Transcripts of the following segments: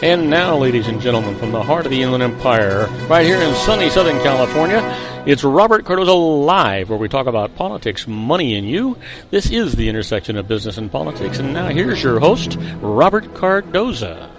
And now, ladies and gentlemen, from the heart of the Inland Empire, right here in sunny Southern California, it's Robert Cardoza Live, where we talk about politics, money, and you. This is the intersection of business and politics. And now here's your host, Robert Cardoza.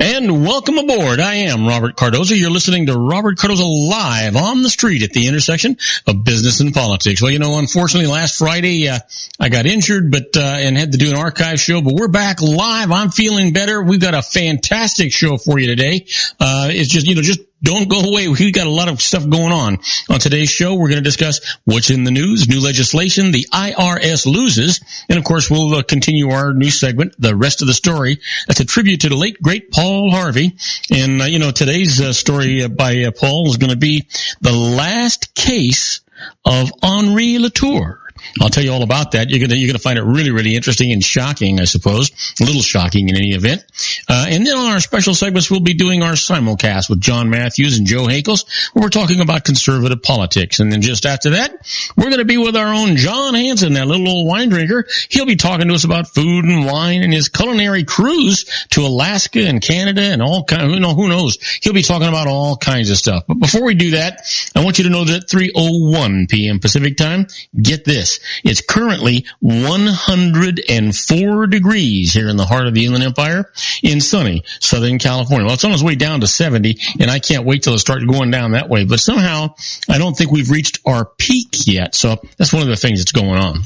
And welcome aboard. I am Robert Cardoza. You're listening to Robert Cardoza Live on the street at the intersection of business and politics. Well, you know, unfortunately, last Friday, I got injured, and had to do an archive show, but we're back live. I'm feeling better. We've got a fantastic show for you today. It's just don't go away. We've got a lot of stuff going on. On today's show, we're going to discuss what's in the news, new legislation, the IRS loses, and of course, we'll continue our new segment, The Rest of the Story. That's a tribute to the late, great Paul Harvey. And, today's story by Paul is going to be the last case of Henri Latour. I'll tell you all about that. You're gonna find it really, really interesting and shocking, I suppose. A little shocking in any event. And then on our special segments, we'll be doing our simulcast with John Matthews and Joe Hakels, where we're talking about conservative politics. And then just after that, we're gonna be with our own John Hanson, that little old wine drinker. He'll be talking to us about food and wine and his culinary cruise to Alaska and Canada and all kinds. Who knows? He'll be talking about all kinds of stuff. But before we do that, I want you to know that at 3:01 p.m. Pacific time, get this. It's currently 104 degrees here in the heart of the Inland Empire in sunny Southern California. Well, it's on its way down to 70, and I can't wait till it starts going down that way. But somehow, I don't think we've reached our peak yet. So that's one of the things that's going on.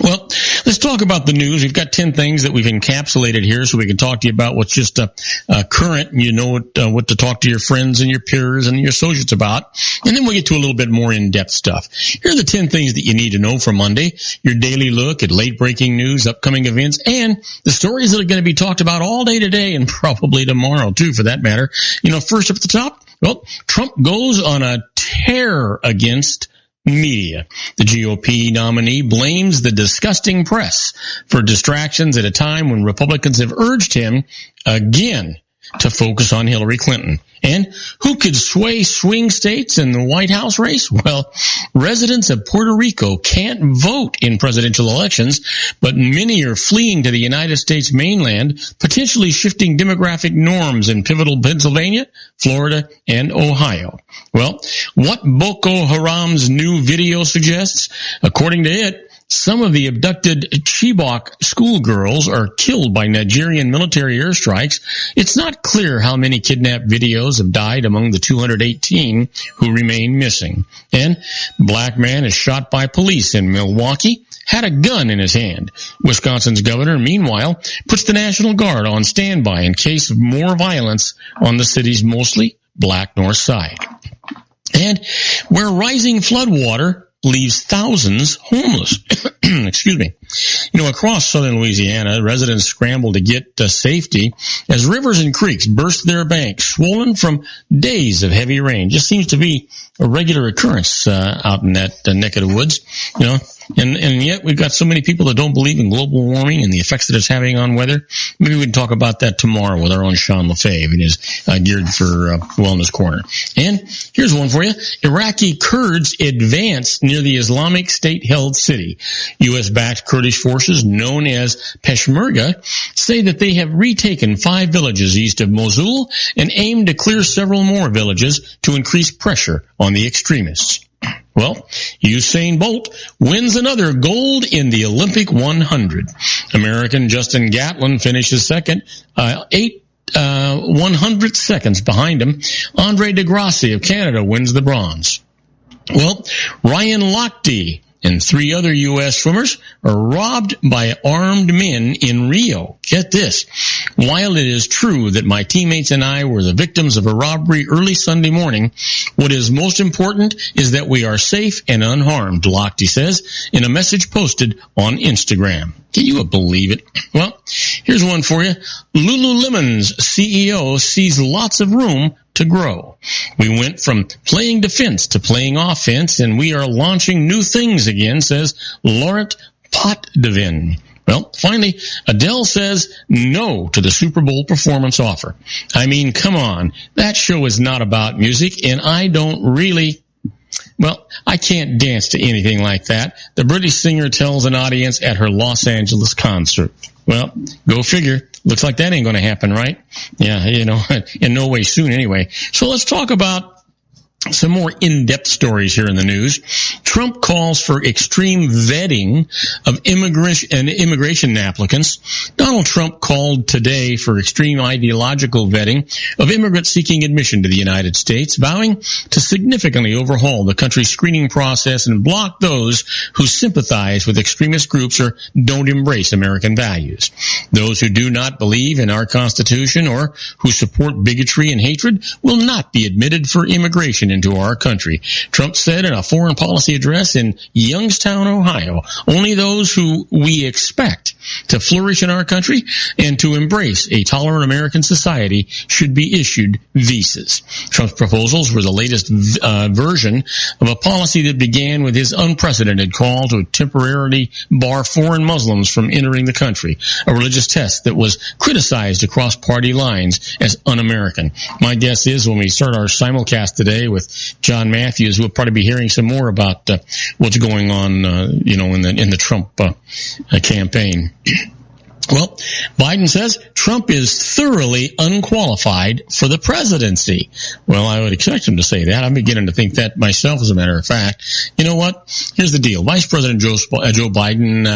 Well, let's talk about the news. We've got 10 things that we've encapsulated here so we can talk to you about what's just current. You know what to talk to your friends and your peers and your associates about. And then we'll get to a little bit more in-depth stuff. Here are the 10 things that you need to know for Monday. Your daily look at late-breaking news, upcoming events, and the stories that are going to be talked about all day today and probably tomorrow, too, for that matter. First up at the top, well, Trump goes on a tear against media. The GOP nominee blames the disgusting press for distractions at a time when Republicans have urged him again to focus on Hillary Clinton. And who could sway swing states in the White House race? Well, residents of Puerto Rico can't vote in presidential elections, but many are fleeing to the United States mainland, potentially shifting demographic norms in pivotal Pennsylvania, Florida, and Ohio. Well, what Boko Haram's new video suggests, according to it, some of the abducted Chibok schoolgirls are killed by Nigerian military airstrikes. It's not clear how many kidnapped videos have died among the 218 who remain missing. And black man is shot by police in Milwaukee, had a gun in his hand. Wisconsin's governor, meanwhile, puts the National Guard on standby in case of more violence on the city's mostly black north side. And where rising floodwater leaves thousands homeless. Excuse me. Across southern Louisiana, residents scramble to get to safety as rivers and creeks burst their banks, swollen from days of heavy rain. Just seems to be a regular occurrence out in that neck of the woods. And yet we've got so many people that don't believe in global warming and the effects that it's having on weather. Maybe we can talk about that tomorrow with our own Sean Lefebvre and his Geared for Wellness Corner. And here's one for you. Iraqi Kurds advance near the Islamic State-held city. U.S.-backed Kurdish forces known as Peshmerga say that they have retaken 5 villages east of Mosul and aim to clear several more villages to increase pressure on the extremists. Well, Usain Bolt wins another gold in the Olympic 100. American Justin Gatlin finishes second, 100 seconds behind him. Andre DeGrassi of Canada wins the bronze. Well, Ryan Lochte and 3 other U.S. swimmers are robbed by armed men in Rio. Get this. While it is true that my teammates and I were the victims of a robbery early Sunday morning, what is most important is that we are safe and unharmed, Lochte says in a message posted on Instagram. Can you believe it? Well, here's one for you. Lululemon's CEO sees lots of room to grow. We went from playing defense to playing offense, and we are launching new things again, says Laurent Potvin. Well, finally, Adele says no to the Super Bowl performance offer. I mean, come on. That show is not about music, and I don't really Well, I can't dance to anything like that, the British singer tells an audience at her Los Angeles concert. Well, go figure. Looks like that ain't going to happen, right? Yeah, in no way soon anyway. So let's talk about some more in-depth stories here in the news. Trump calls for extreme vetting of immigration applicants. Donald Trump called today for extreme ideological vetting of immigrants seeking admission to the United States, vowing to significantly overhaul the country's screening process and block those who sympathize with extremist groups or don't embrace American values. Those who do not believe in our Constitution or who support bigotry and hatred will not be admitted for immigration into our country. Trump said in a foreign policy address in Youngstown, Ohio, only those who we expect to flourish in our country and to embrace a tolerant American society should be issued visas. Trump's proposals were the latest version of a policy that began with his unprecedented call to temporarily bar foreign Muslims from entering the country, a religious test that was criticized across party lines as un-American. My guess is when we start our simulcast today with John Matthews, we'll probably be hearing some more about what's going on, in the Trump campaign. Well, Biden says Trump is thoroughly unqualified for the presidency. Well, I would expect him to say that. I'm beginning to think that myself, as a matter of fact. You know what? Here's the deal. Vice President Joe Biden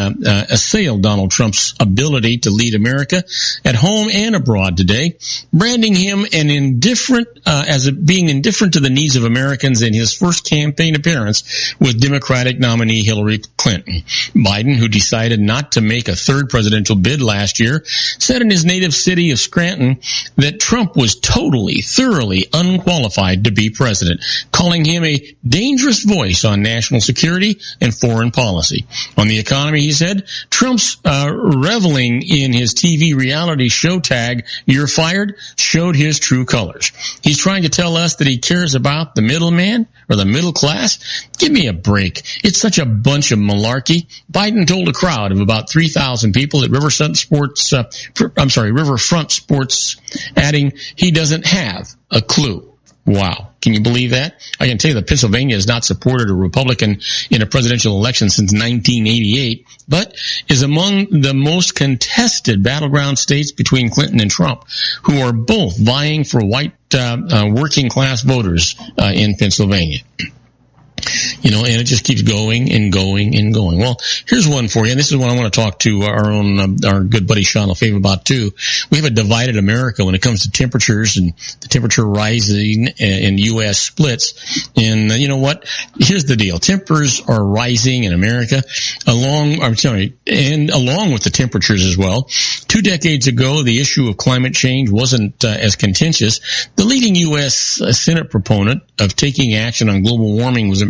assailed Donald Trump's ability to lead America at home and abroad today, branding him being indifferent to the needs of Americans in his first campaign appearance with Democratic nominee Hillary Clinton. Biden, who decided not to make a third presidential bid last year, said in his native city of Scranton that Trump was thoroughly unqualified to be president, calling him a dangerous voice on national security and foreign policy. On the economy, he said, Trump's reveling in his TV reality show tag, "You're Fired," showed his true colors. He's trying to tell us that he cares about the middleman or the middle class. Give me a break. It's such a bunch of malarkey. Biden told a crowd of about 3,000 people at Riverfront Sports, adding he doesn't have a clue. Wow. Can you believe that? I can tell you that Pennsylvania has not supported a Republican in a presidential election since 1988, but is among the most contested battleground states between Clinton and Trump, who are both vying for white working class voters in Pennsylvania. And it just keeps going and going and going. Well, here's one for you, and this is one I want to talk to our good buddy Sean Lefebvre about too. We have a divided America when it comes to temperatures and the temperature rising in U.S. splits. And you know what? Here's the deal. Temperatures are rising in America along with the temperatures as well. 2 decades ago, the issue of climate change wasn't as contentious. The leading U.S. Senate proponent of taking action on global warming was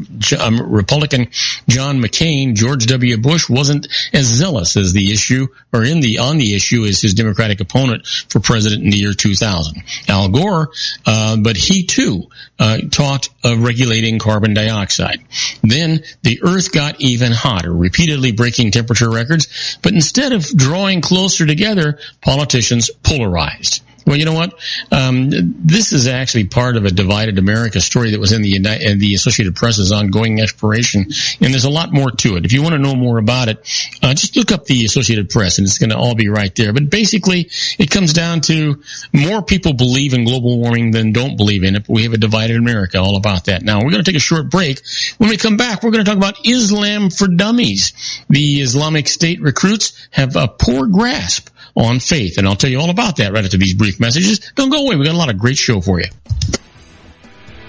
Republican John McCain. George W. Bush wasn't as zealous as the issue on the issue as his Democratic opponent for president in the year 2000. Al Gore, but he too talked of regulating carbon dioxide. Then the earth got even hotter, repeatedly breaking temperature records, but instead of drawing closer together, politicians polarized. Well, you know what? This is actually part of a divided America story that was in the Associated Press's ongoing exploration, and there's a lot more to it. If you want to know more about it, just look up the Associated Press, and it's going to all be right there. But basically, it comes down to more people believe in global warming than don't believe in it, but we have a divided America, all about that. Now, we're going to take a short break. When we come back, we're going to talk about Islam for Dummies. The Islamic State recruits have a poor grasp on faith, and I'll tell you all about that right after these brief messages. Don't go away. We've got a lot of great show for you.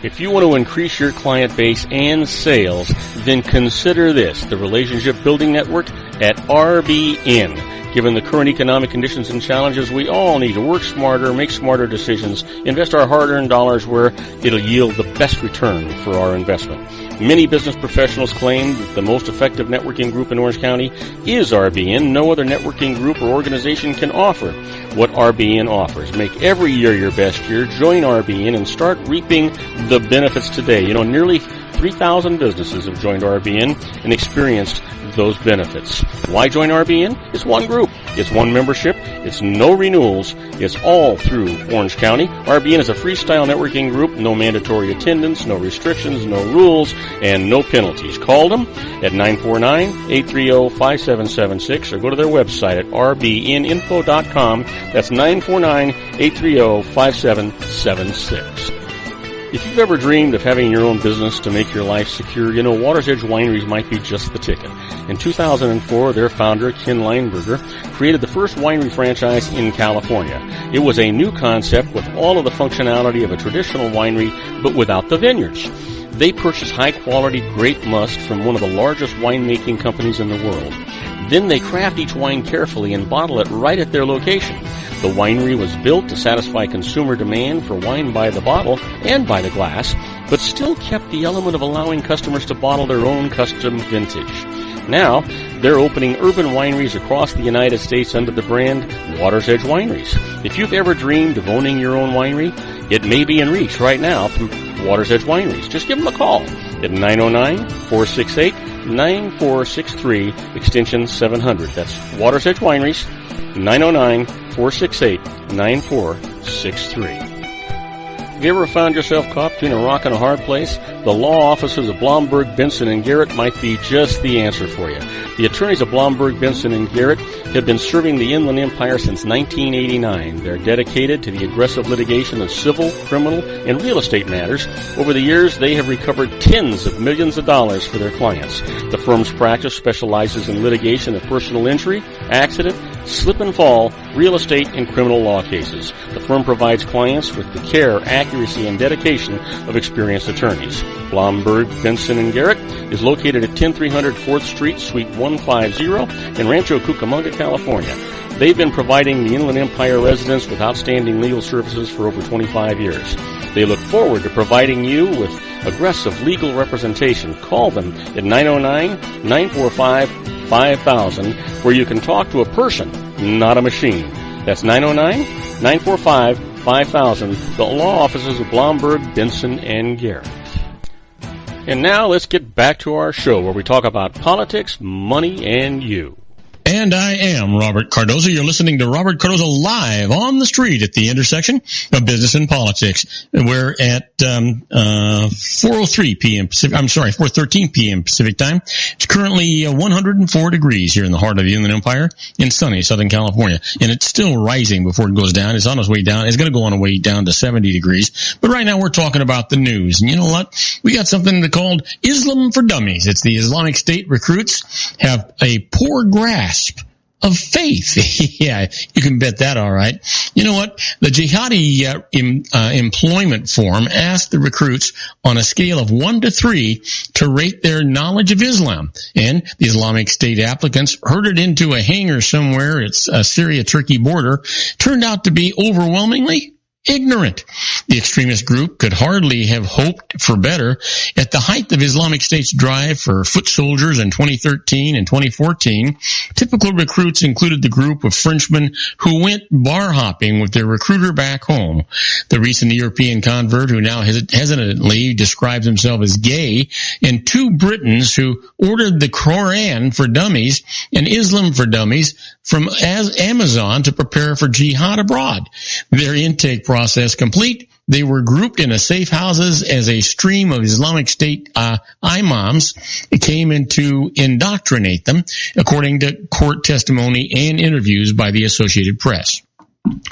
If you want to increase your client base and sales, then consider this, the Relationship Building Network at RBN. Given the current economic conditions and challenges, we all need to work smarter, make smarter decisions, invest our hard-earned dollars where it'll yield the best return for our investment. Many business professionals claim that the most effective networking group in Orange County is RBN. No other networking group or organization can offer what RBN offers. Make every year your best year. Join RBN and start reaping the benefits today. Nearly 3,000 businesses have joined RBN and experienced those benefits. Why join RBN? It's one group. It's one membership. It's no renewals. It's all through Orange County. RBN is a freestyle networking group. No mandatory attendance, no restrictions, no rules, and no penalties. Call them at 949-830-5776 or go to their website at rbninfo.com. That's 949-830-5776. If you've ever dreamed of having your own business to make your life secure, you know Water's Edge Wineries might be just the ticket. In 2004, their founder, Ken Leinberger, created the first winery franchise in California. It was a new concept with all of the functionality of a traditional winery, but without the vineyards. They purchased high-quality grape must from one of the largest winemaking companies in the world. Then they craft each wine carefully and bottle it right at their location. The winery was built to satisfy consumer demand for wine by the bottle and by the glass, but still kept the element of allowing customers to bottle their own custom vintage. Now, they're opening urban wineries across the United States under the brand Water's Edge Wineries. If you've ever dreamed of owning your own winery, it may be in reach right now through Water's Edge Wineries. Just give them a call at 909-468-9463, extension 700. That's Water's Edge Wineries, 909-468-9463. Have you ever found yourself caught between a rock and a hard place? The law offices of Blomberg, Benson, & Garrett might be just the answer for you. The attorneys of Blomberg, Benson, & Garrett have been serving the Inland Empire since 1989. They're dedicated to the aggressive litigation of civil, criminal, and real estate matters. Over the years, they have recovered tens of millions of dollars for their clients. The firm's practice specializes in litigation of personal injury, accident, slip and fall, real estate, and criminal law cases. The firm provides clients with the care, accuracy, and dedication of experienced attorneys. Blomberg, Benson, & Garrett is located at 10300 4th Street, Suite 150 in Rancho Cucamonga, California. They've been providing the Inland Empire residents with outstanding legal services for over 25 years. They look forward to providing you with aggressive legal representation. Call them at 909-945-5000, where you can talk to a person, not a machine. That's 909-945-5000, the law offices of Blomberg, Benson, & Garrett. And now let's get back to our show where we talk about politics, money, and you. And I am Robert Cardoza. You're listening to Robert Cardoza live on the street at the intersection of business and politics. We're at 4:03 p.m. Pacific. I'm sorry, 4:13 p.m. Pacific time. It's currently 104 degrees here in the heart of the Inland Empire in sunny Southern California, and it's still rising before it goes down. It's on its way down. It's going to go on its way down to 70 degrees. But right now we're talking about the news, and you know what? We got something called Islam for Dummies. It's the Islamic State recruits have a poor grasp of faith. Yeah, you can bet that, all right. You know what? The jihadi employment form asked the recruits on a scale of 1 to 3 to rate their knowledge of Islam. And the Islamic State applicants herded into a hangar somewhere at Syria-Turkey border turned out to be overwhelmingly ignorant. The extremist group could hardly have hoped for better. At the height of Islamic State's drive for foot soldiers in 2013 and 2014, typical recruits included the group of Frenchmen who went bar hopping with their recruiter back home. The recent European convert who now hesitantly describes himself as gay, and 2 Britons who ordered the Quran for Dummies and Islam for Dummies from Amazon to prepare for jihad abroad. Their intake process complete, they were grouped in safe houses as a stream of Islamic State imams came in to indoctrinate them, according to court testimony and interviews by the Associated Press.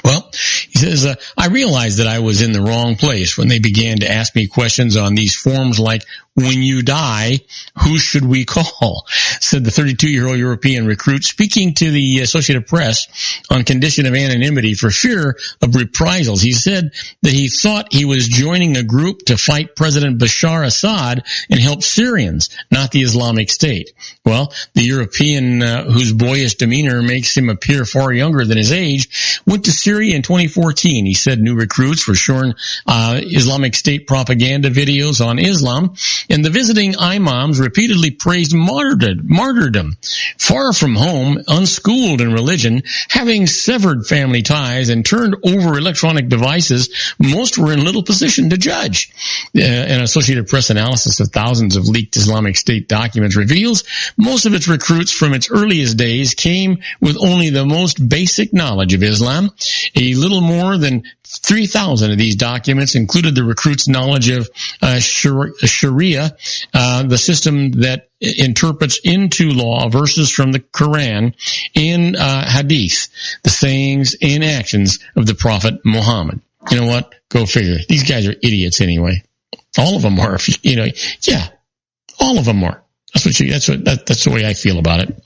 Well, he says, I realized that I was in the wrong place when they began to ask me questions on these forms like, when you die, who should we call? Said the 32-year-old European recruit, speaking to the Associated Press on condition of anonymity for fear of reprisals. He said that he thought he was joining a group to fight President Bashar Assad and help Syrians, not the Islamic State. Well, the European, whose boyish demeanor makes him appear far younger than his age, went to Syria in 2014 2014. He said new recruits were shown Islamic State propaganda videos on Islam, and the visiting imams repeatedly praised martyrdom. Far from home, unschooled in religion, having severed family ties and turned over electronic devices, most were in little position to judge. An Associated Press analysis of thousands of leaked Islamic State documents reveals most of its recruits from its earliest days came with only the most basic knowledge of Islam. A little more than 3,000 of these documents included the recruits' knowledge of Sharia, the system that interprets into law verses from the Quran, and Hadith, the sayings and actions of the Prophet Muhammad. You know what? Go figure. These guys are idiots anyway. All of them are. Yeah, all of them are. That's the way I feel about it.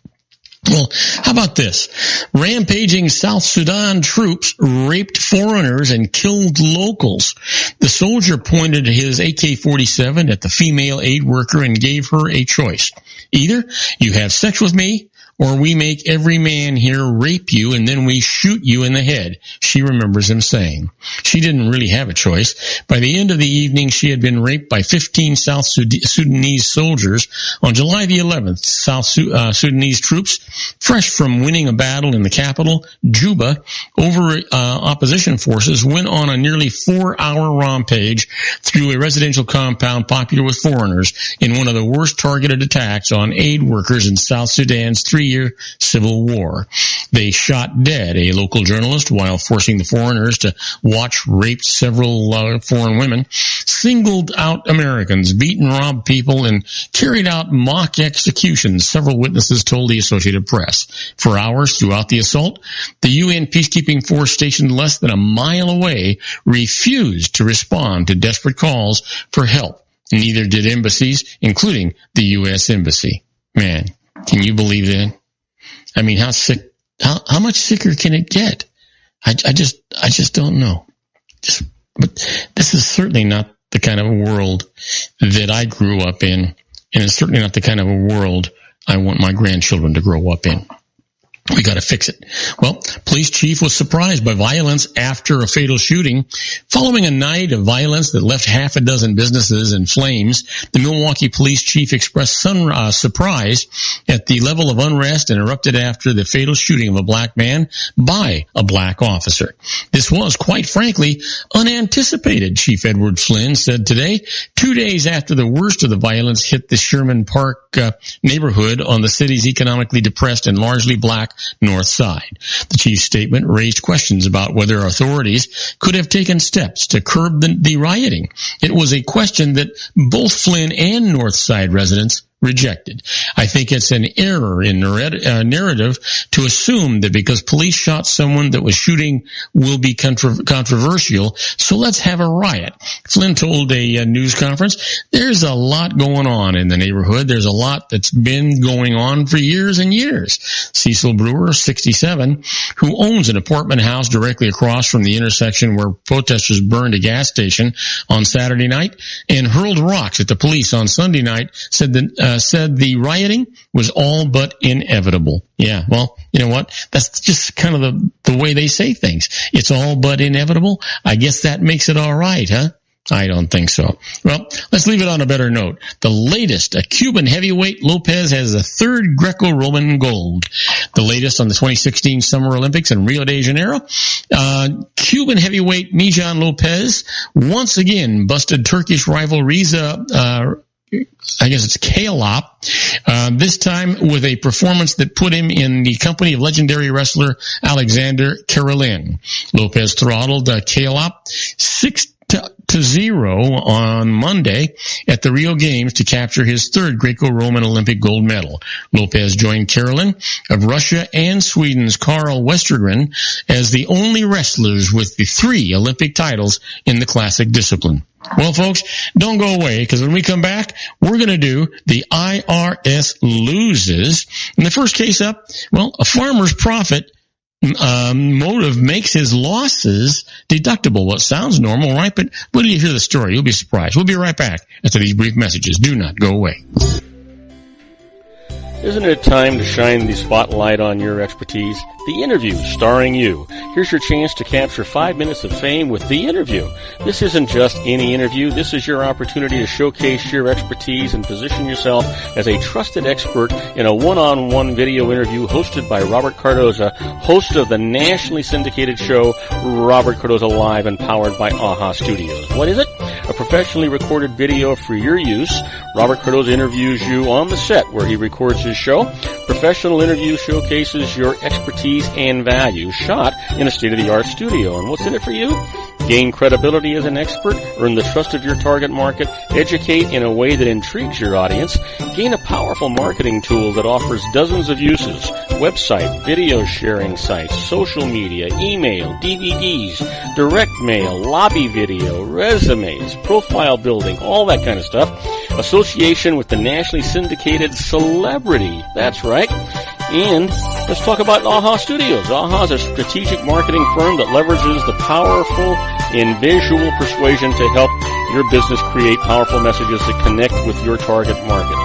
Well, how about this? Rampaging South Sudan troops raped foreigners and killed locals. The soldier pointed his AK-47 at the female aid worker and gave her a choice. Either you have sex with me, or we make every man here rape you and then we shoot you in the head, she remembers him saying. She didn't really have a choice. By the end of the evening, she had been raped by 15 South Sudanese soldiers. On July the 11th, South Sudanese troops, fresh from winning a battle in the capital, Juba, over opposition forces, went on a nearly 4-hour rampage through a residential compound popular with foreigners in one of the worst targeted attacks on aid workers in South Sudan's 3-year civil war. They shot dead a local journalist while forcing the foreigners to watch raped several foreign women, singled out Americans, beat and robbed people, and carried out mock executions, several witnesses told the Associated Press. For hours throughout the assault, the UN peacekeeping force stationed less than a mile away refused to respond to desperate calls for help. Neither did embassies, including the U.S. Embassy. Man, can you believe that? I mean, how much sicker can it get? I just don't know. But this is certainly not the kind of a world that I grew up in, and it's certainly not the kind of a world I want my grandchildren to grow up in. We got to fix it. Well, police chief was surprised by violence after a fatal shooting. Following a night of violence that left half a dozen businesses in flames, the Milwaukee police chief expressed surprise at the level of unrest and erupted after the fatal shooting of a black man by a black officer. This was, quite frankly, unanticipated, Chief Edward Flynn said today, 2 days after the worst of the violence hit the Sherman Park neighborhood on the city's economically depressed and largely black north side. The chief's statement raised questions about whether authorities could have taken steps to curb the rioting. It was a question that both Flynn and North Side residents rejected. I think it's an error in narrative to assume that because police shot someone that was shooting will be controversial, so let's have a riot. Flynn told a news conference, there's a lot going on in the neighborhood. There's a lot that's been going on for years and years. Cecil Brewer, 67, who owns an apartment house directly across from the intersection where protesters burned a gas station on Saturday night and hurled rocks at the police on Sunday night, said the rioting was all but inevitable. Yeah, well, you know what? That's just kind of the way they say things. It's all but inevitable. I guess that makes it all right, huh? I don't think so. Well, let's leave it on a better note. The latest, a Cuban heavyweight, Lopez has a third Greco-Roman gold. The latest on the 2016 Summer Olympics in Rio de Janeiro. Cuban heavyweight Mijan Lopez once again busted Turkish rival Riza, I guess it's Kalop, this time with a performance that put him in the company of legendary wrestler Alexander Karelin. Lopez throttled Kalop 6-0 on Monday at the Rio Games to capture his third Greco-Roman Olympic gold medal. Lopez joined Karelin of Russia and Sweden's Karl Westergren as the only wrestlers with the 3 Olympic titles in the classic discipline. Well, folks, don't go away, because when we come back, we're going to do the IRS loses. In the first case up, well, a farmer's profit motive makes his losses deductible. Well, it sounds normal, right? But when you hear the story, you'll be surprised. We'll be right back after these brief messages. Do not go away. Isn't it time to shine the spotlight on your expertise? The Interview, starring you. Here's your chance to capture 5 minutes of fame with The Interview. This isn't just any interview. This is your opportunity to showcase your expertise and position yourself as a trusted expert in a one-on-one video interview hosted by Robert Cardoza, host of the nationally syndicated show Robert Cardoza Live and powered by AHA Studios. What is it? A professionally recorded video for your use. Robert Cardoza interviews you on the set where he records his show. Professional interview showcases your expertise and value, shot in a state-of-the-art studio. And what's in it for you? Gain credibility as an expert, earn the trust of your target market, educate in a way that intrigues your audience, gain a powerful marketing tool that offers dozens of uses, website, video sharing sites, social media, email, DVDs, direct mail, lobby video, resumes, profile building, all that kind of stuff. Association with the nationally syndicated celebrity. That's right. And let's talk about AHA Studios. AHA is a strategic marketing firm that leverages the powerful in visual persuasion to help your business create powerful messages that connect with your target market.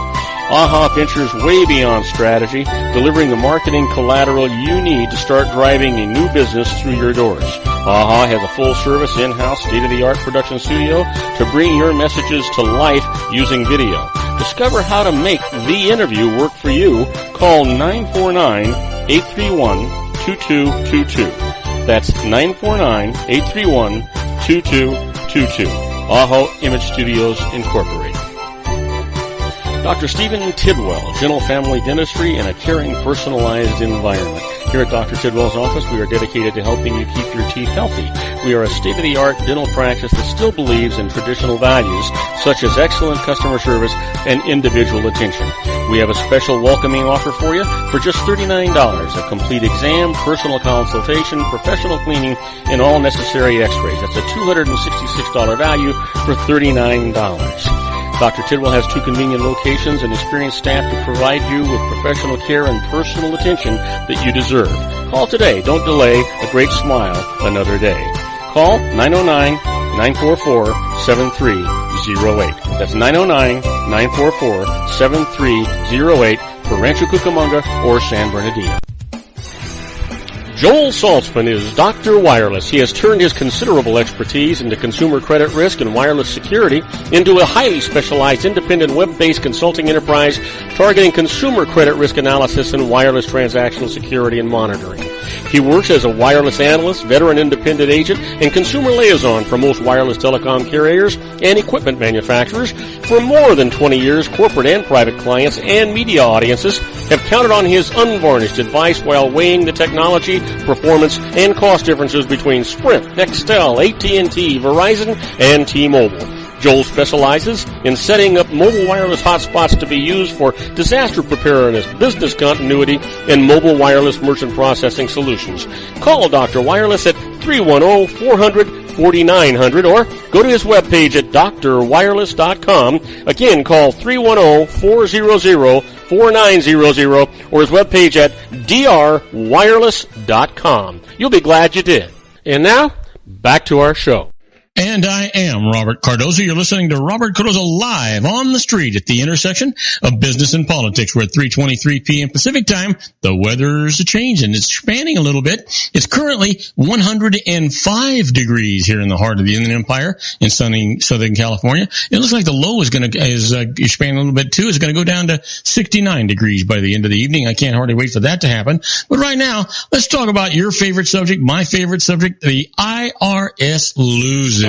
AHA ventures way beyond strategy, delivering the marketing collateral you need to start driving a new business through your doors. AHA has a full-service, in-house, state-of-the-art production studio to bring your messages to life using video. Discover how to make The Interview work for you. Call 949-831-2222. That's 949-831-2222. AHA Image Studios, Incorporated. Dr. Stephen Tidwell, Gentle Family Dentistry and a caring, personalized environment. Here at Dr. Tidwell's office, we are dedicated to helping you keep your teeth healthy. We are a state-of-the-art dental practice that still believes in traditional values, such as excellent customer service and individual attention. We have a special welcoming offer for you for just $39, a complete exam, personal consultation, professional cleaning, and all necessary x-rays. That's a $266 value for $39. Dr. Tidwell has 2 convenient locations and experienced staff to provide you with professional care and personal attention that you deserve. Call today. Don't delay. A great smile another day. Call 909-944-7308. That's 909-944-7308 for Rancho Cucamonga or San Bernardino. Joel Saltzman is Dr. Wireless. He has turned his considerable expertise into consumer credit risk and wireless security into a highly specialized independent web-based consulting enterprise targeting consumer credit risk analysis and wireless transactional security and monitoring. He works as a wireless analyst, veteran independent agent, and consumer liaison for most wireless telecom carriers and equipment manufacturers. For more than 20 years, corporate and private clients and media audiences have counted on his unvarnished advice while weighing the technology, performance, and cost differences between Sprint, Nextel, AT&T, Verizon, and T-Mobile. Joel specializes in setting up mobile wireless hotspots to be used for disaster preparedness, business continuity, and mobile wireless merchant processing solutions. Call Dr. Wireless at 310-400-4900 or go to his webpage at drwireless.com. Again, call 310-400-4900 or his webpage at drwireless.com. You'll be glad you did. And now, back to our show. And I am Robert Cardoza. You're listening to Robert Cardoza Live on the street at the intersection of business and politics. We're at 3:23 p.m. Pacific time. The weather's changing. It's spanning a little bit. It's currently 105 degrees here in the heart of the Inland Empire in sunny Southern California. It looks like the low is expanding a little bit too. It's going to go down to 69 degrees by the end of the evening. I can't hardly wait for that to happen. But right now, let's talk about your favorite subject, my favorite subject, the IRS loses. The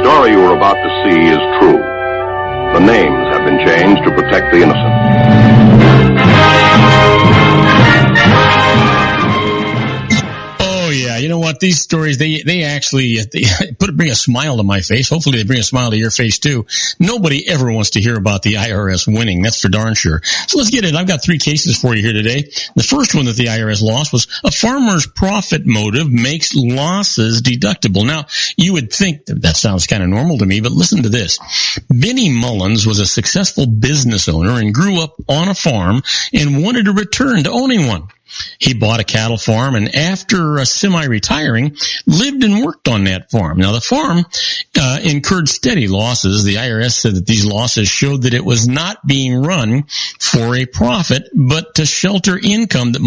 story you are about to see is true. The names have been changed to protect the innocent. Oh yeah, you know what? These stories, they actually bring a smile to my face. Hopefully they bring a smile to your face too. Nobody ever wants to hear about the IRS winning. That's for darn sure. So let's get it. I've got 3 cases for you here today. The first one that the IRS lost was a farmer's profit motive makes losses deductible. Now, you would think that sounds kind of normal to me, but listen to this. Benny Mullins was a successful business owner and grew up on a farm and wanted to return to owning one. He bought a cattle farm, and after semi-retiring, lived and worked on that farm. Now, the farm incurred steady losses. The IRS said that these losses showed that it was not being run for a profit, but to shelter income that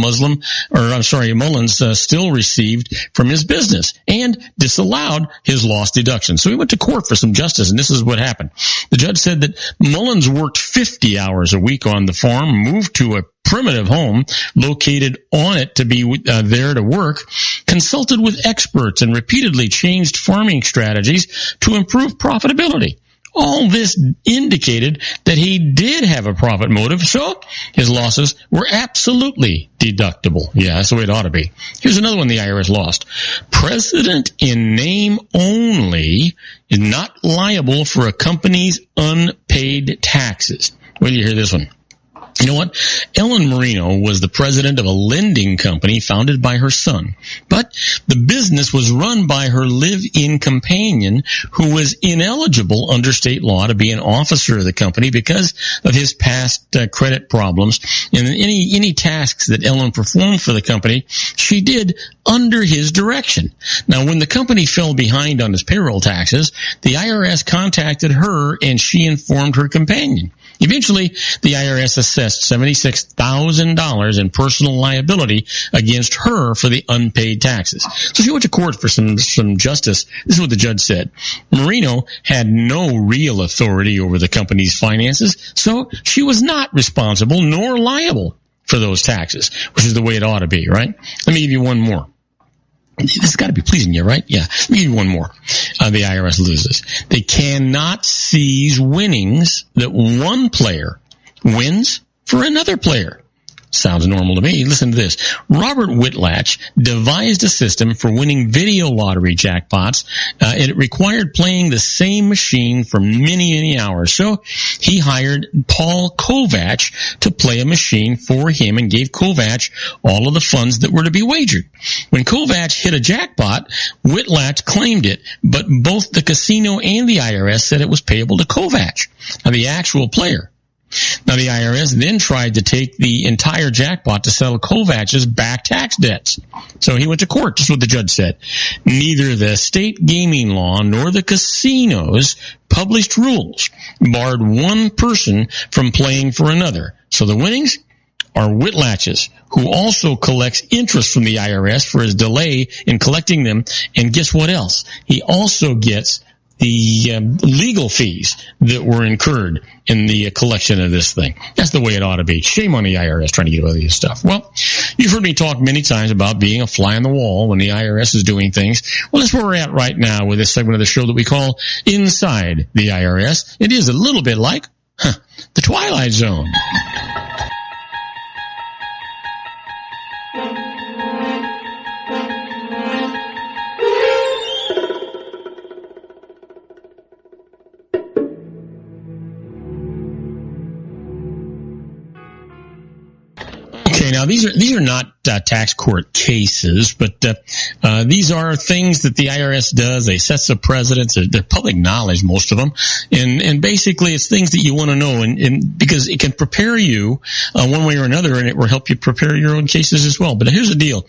Mullins still received from his business, and disallowed his loss deduction. So he went to court for some justice, and this is what happened. The judge said that Mullins worked 50 hours a week on the farm, moved to a primitive home located on it to be there to work, consulted with experts, and repeatedly changed farming strategies to improve profitability. All this indicated that he did have a profit motive, so his losses were absolutely deductible. Yeah, that's the way it ought to be. Here's another one the IRS lost. President in name only is not liable for a company's unpaid taxes. Wait till you hear this one. You know what? Ellen Marino was the president of a lending company founded by her son. But the business was run by her live-in companion, who was ineligible under state law to be an officer of the company because of his past credit problems. And any tasks that Ellen performed for the company, she did under his direction. Now, when the company fell behind on its payroll taxes, the IRS contacted her and she informed her companion. Eventually, the IRS assessed $76,000 in personal liability against her for the unpaid taxes. So she went to court for some justice. This is what the judge said. Marino had no real authority over the company's finances, so she was not responsible nor liable for those taxes, which is the way it ought to be, right? Let me give you one more. This has got to be pleasing you, right? Yeah. Let me give you one more. The IRS loses. They cannot seize winnings that one player wins for another player. Sounds normal to me. Listen to this. Robert Whitlatch devised a system for winning video lottery jackpots, and it required playing the same machine for many, many hours. So he hired Paul Kovach to play a machine for him and gave Kovach all of the funds that were to be wagered. When Kovach hit a jackpot, Whitlatch claimed it, but both the casino and the IRS said it was payable to Kovach, the actual player. Now, the IRS then tried to take the entire jackpot to settle Kovach's back tax debts. So he went to court. That's what the judge said. Neither the state gaming law nor the casino's published rules barred one person from playing for another. So the winnings are Whitlatch's, who also collects interest from the IRS for his delay in collecting them. And guess what else? He also gets the legal fees that were incurred in the collection of this thing. That's the way it ought to be. Shame on the IRS trying to get away with this stuff. Well, you've heard me talk many times about being a fly on the wall when the IRS is doing things. Well, that's where we're at right now with this segment of the show that we call Inside the IRS. It is a little bit like the Twilight Zone. Now, these are not tax court cases, but these are things that the IRS does. They set the precedents. They're public knowledge, most of them, and basically it's things that you want to know, and because it can prepare you one way or another, and it will help you prepare your own cases as well. But here's the deal: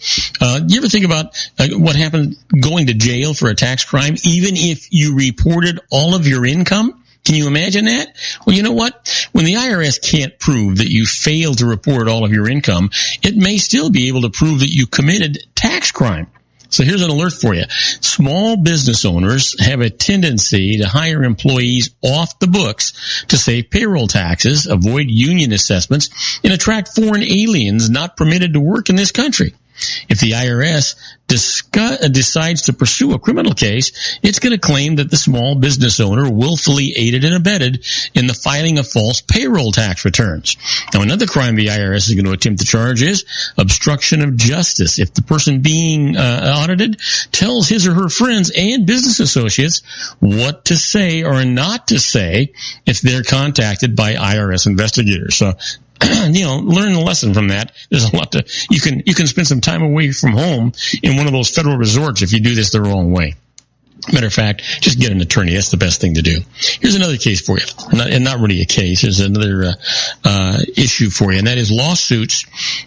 you ever think about what happened going to jail for a tax crime, even if you reported all of your income? Can you imagine that? Well, you know what? When the IRS can't prove that you failed to report all of your income, it may still be able to prove that you committed tax crime. So here's an alert for you. Small business owners have a tendency to hire employees off the books to save payroll taxes, avoid union assessments, and attract foreign aliens not permitted to work in this country. If the IRS decides to pursue a criminal case, it's going to claim that the small business owner willfully aided and abetted in the filing of false payroll tax returns. Now, another crime the IRS is going to attempt to charge is obstruction of justice. If the person being audited tells his or her friends and business associates what to say or not to say if they're contacted by IRS investigators. So, learn a lesson from that. There's a lot you can spend some time away from home in one of those federal resorts if you do this the wrong way. Matter of fact, just get an attorney. That's the best thing to do. Here's another case for you, and not really a case. Here's another issue for you, and that is lawsuits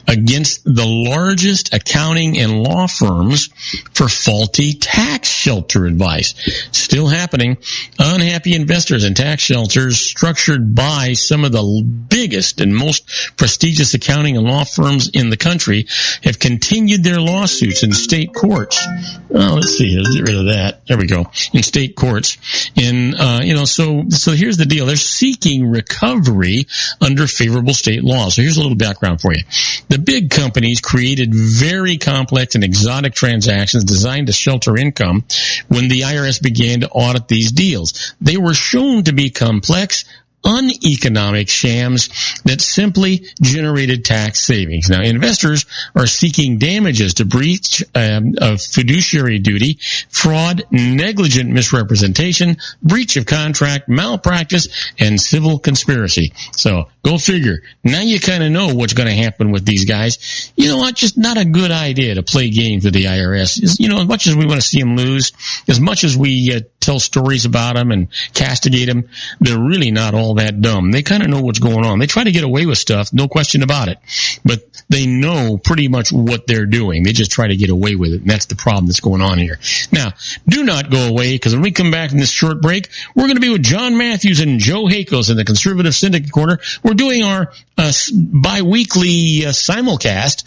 against the largest accounting and law firms for faulty tax shelter advice. Still happening. Unhappy investors and tax shelters structured by some of the biggest and most prestigious accounting and law firms in the country have continued their lawsuits in state courts. Let's see here. Let's get rid of that. There we go. In state courts. So here's the deal. They're seeking recovery under favorable state law. So here's a little background for you. The big companies created very complex and exotic transactions designed to shelter income when the IRS began to audit these deals. They were shown to be complex, uneconomic shams that simply generated tax savings. Now, investors are seeking damages to breach of fiduciary duty, fraud, negligent misrepresentation, breach of contract, malpractice, and civil conspiracy. So, go figure. Now you kind of know what's going to happen with these guys. You know what? Just not a good idea to play games with the IRS. As much as we want to see them lose, as much as we tell stories about them and castigate them, they're really not all that dumb. They kind of know what's going on. They try to get away with stuff, no question about it. But they know pretty much what they're doing. They just try to get away with it, and that's the problem that's going on here. Now, do not go away, because when we come back from this short break, we're going to be with John Matthews and Joe Hakos in the Conservative Syndicate Corner. We're doing our bi-weekly simulcast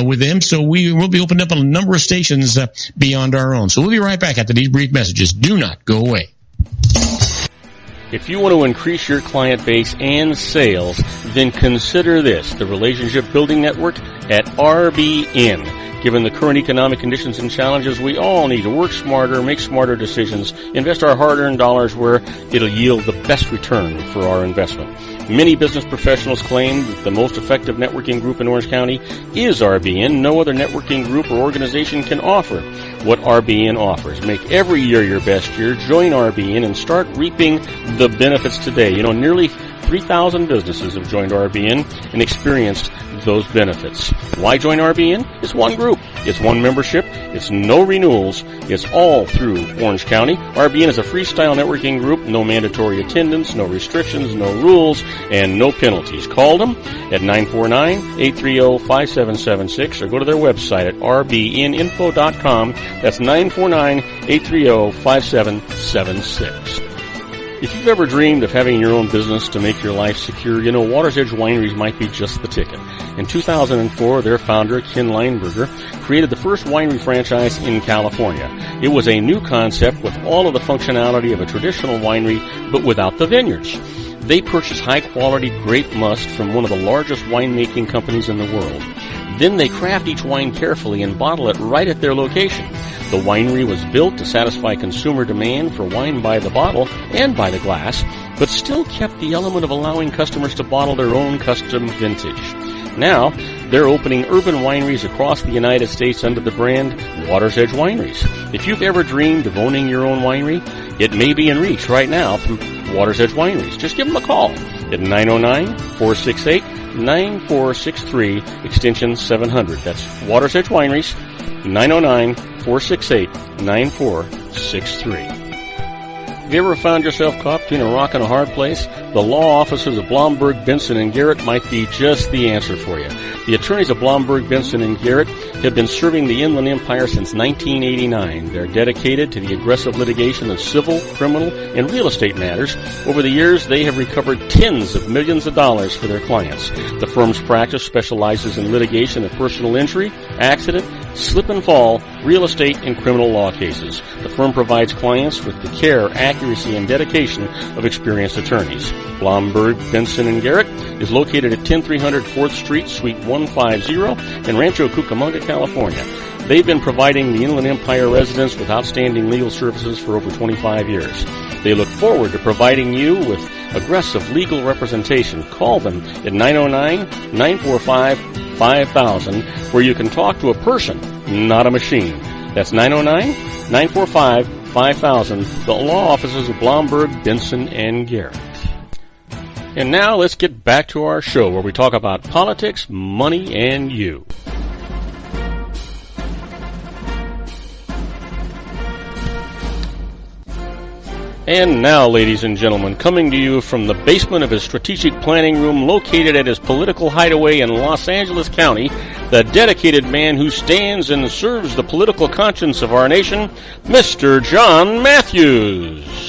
with them, so we will be opening up a number of stations beyond our own. So we'll be right back after these brief messages. Do not go away. If you want to increase your client base and sales, then consider this, the Relationship Building Network at RBN. Given the current economic conditions and challenges, we all need to work smarter, make smarter decisions, invest our hard-earned dollars where it'll yield the best return for our investment. Many business professionals claim that the most effective networking group in Orange County is RBN. No other networking group or organization can offer what RBN offers. Make every year your best year. Join RBN and start reaping the benefits today. Nearly 3,000 businesses have joined RBN and experienced those benefits. Why join RBN? It's one group. It's one membership. It's no renewals. It's all through Orange County. RBN is a freestyle networking group. No mandatory attendance, no restrictions, no rules, and no penalties. Call them at 949-830-5776 or go to their website at rbninfo.com. That's 949-830-5776. If you've ever dreamed of having your own business to make your life secure, Water's Edge Wineries might be just the ticket. In 2004, their founder, Ken Leinberger, created the first winery franchise in California. It was a new concept with all of the functionality of a traditional winery, but without the vineyards. They purchased high-quality grape must from one of the largest winemaking companies in the world. Then they craft each wine carefully and bottle it right at their location. The winery was built to satisfy consumer demand for wine by the bottle and by the glass, but still kept the element of allowing customers to bottle their own custom vintage. Now, they're opening urban wineries across the United States under the brand Water's Edge Wineries. If you've ever dreamed of owning your own winery, it may be in reach right now through Water's Edge Wineries. Just give them a call at 909-468-9463, extension 700. That's Water's Edge Wineries, 909-468-9463. Have you ever found yourself caught between a rock and a hard place? The law offices of Blomberg, Benson, and Garrett might be just the answer for you. The attorneys of Blomberg, Benson, and Garrett have been serving the Inland Empire since 1989. They're dedicated to the aggressive litigation of civil, criminal, and real estate matters. Over the years, they have recovered tens of millions of dollars for their clients. The firm's practice specializes in litigation of personal injury, accident, slip and fall, real estate, and criminal law cases. The firm provides clients with the care, accuracy, and dedication of experienced attorneys. Blomberg, Benson, and Garrett is located at 10300 4th Street, Suite 150 in Rancho Cucamonga, California. They've been providing the Inland Empire residents with outstanding legal services for over 25 years. They look forward to providing you with aggressive legal representation. Call them at 909-945-5000, where you can talk to a person, not a machine. That's 909-945-5000, the law offices of Blomberg, Benson, and Garrett. And now let's get back to our show where we talk about politics, money, and you. And now, ladies and gentlemen, coming to you from the basement of his strategic planning room located at his political hideaway in Los Angeles County, the dedicated man who stands and serves the political conscience of our nation, Mr. John Matthews.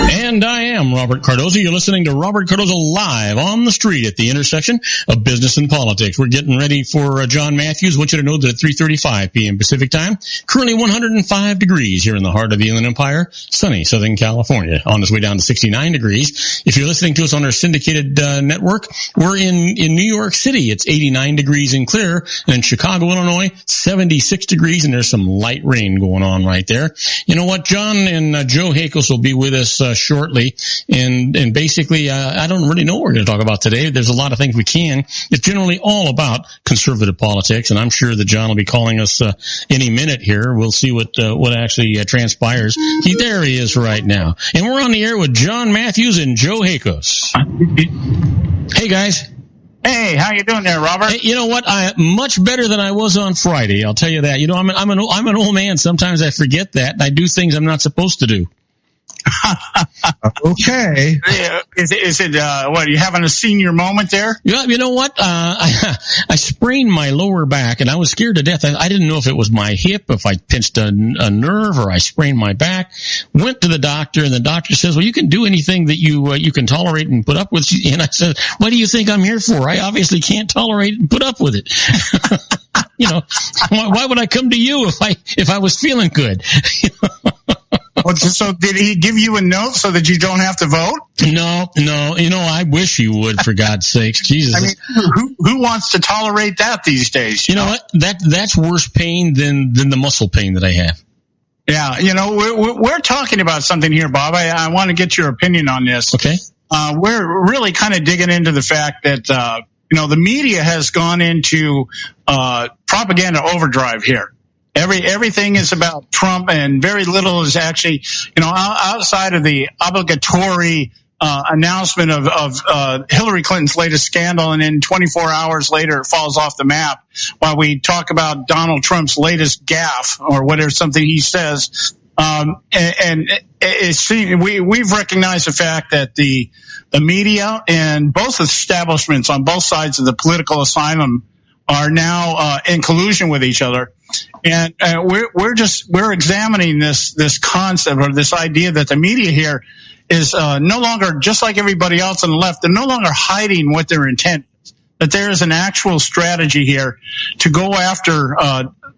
And I am Robert Cardoza. You're listening to Robert Cardoza live on the street at the intersection of business and politics. We're getting ready for John Matthews. I want you to know that at 3:35 p.m. Pacific time, currently 105 degrees here in the heart of the Inland Empire, sunny Southern California. On its way down to 69 degrees. If you're listening to us on our syndicated network, we're in New York City. It's 89 degrees and clear. And in Chicago, Illinois, 76 degrees, and there's some light rain going on right there. You know what? John and Joe Hakos will be with us shortly, and basically I don't really know what we're going to talk about today. There's a lot of things we can. It's generally all about conservative politics, and I'm sure that John will be calling us any minute here. We'll see what actually transpires. There he is right now, and we're on the air with John Matthews and Joe Hakos. Hey guys. Hey, how you doing there, Robert? Hey, you know what? Much better than I was on Friday. I'll tell you that. You know, I'm an old man. Sometimes I forget that, and I do things I'm not supposed to do. Okay. Is it what, are you having a senior moment there? Yeah, you know what? I sprained my lower back, and I was scared to death. I didn't know if it was my hip, if I pinched a nerve, or I sprained my back. Went to the doctor, and the doctor says, well, you can do anything that you can tolerate and put up with. And I said, what do you think I'm here for? I obviously can't tolerate and put up with it. You know, why would I come to you if I was feeling good? So did he give you a note so that you don't have to vote? No. You know, I wish he would, for God's sakes. Jesus. I mean, who wants to tolerate that these days? You know what? That's worse pain than the muscle pain that I have. Yeah. You know, we're talking about something here, Bob. I want to get your opinion on this. Okay. We're really kind of digging into the fact that, you know, the media has gone into, propaganda overdrive here. Everything is about Trump, and very little is actually, you know, outside of the obligatory announcement of Hillary Clinton's latest scandal, and then 24 hours later it falls off the map, while we talk about Donald Trump's latest gaffe or whatever, something he says. And we've recognized the fact that the media and both establishments on both sides of the political asylum are now in collusion with each other, and we're examining this concept, or this idea that the media here is no longer, just like everybody else on the left, they're no longer hiding what their intent is. That there is an actual strategy here to go after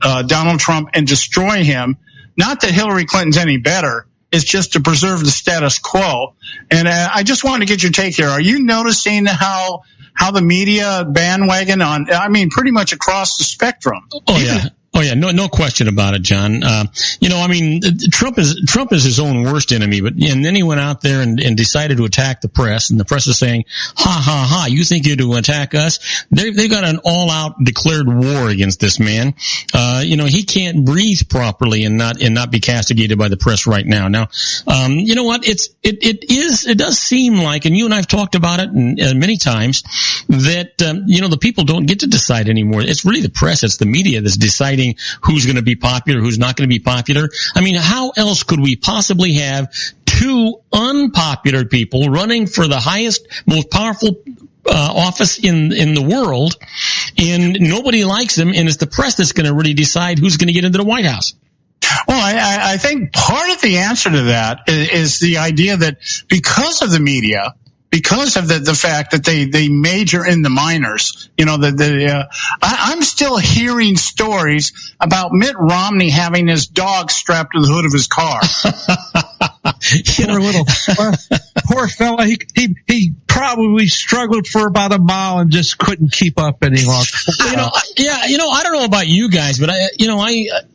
Donald Trump and destroy him. Not that Hillary Clinton's any better. It's just to preserve the status quo. And I just wanted to get your take here. Are you noticing how the media bandwagon on, I mean, pretty much across the spectrum? Oh yeah, no question about it, John. You know, I mean, Trump is his own worst enemy, and then he went out there and decided to attack the press, and the press is saying, ha ha ha, you think you're to attack us? They've got an all-out declared war against this man. You know, he can't breathe properly and not be castigated by the press right now. Now, you know what? It does seem like, and you and I've talked about it many times, that you know, the people don't get to decide anymore. It's really the press, it's the media that's deciding who's going to be popular, who's not going to be popular. I mean, how else could we possibly have two unpopular people running for the highest, most powerful office in the world, and nobody likes them, and it's the press that's going to really decide who's going to get into the White House? Well, I think part of the answer to that is the idea that because of the media, because of the fact that they major in the minors, you know, I'm still hearing stories about Mitt Romney having his dog strapped to the hood of his car. Poor fella. He probably struggled for about a mile and just couldn't keep up any longer. I don't know about you guys, but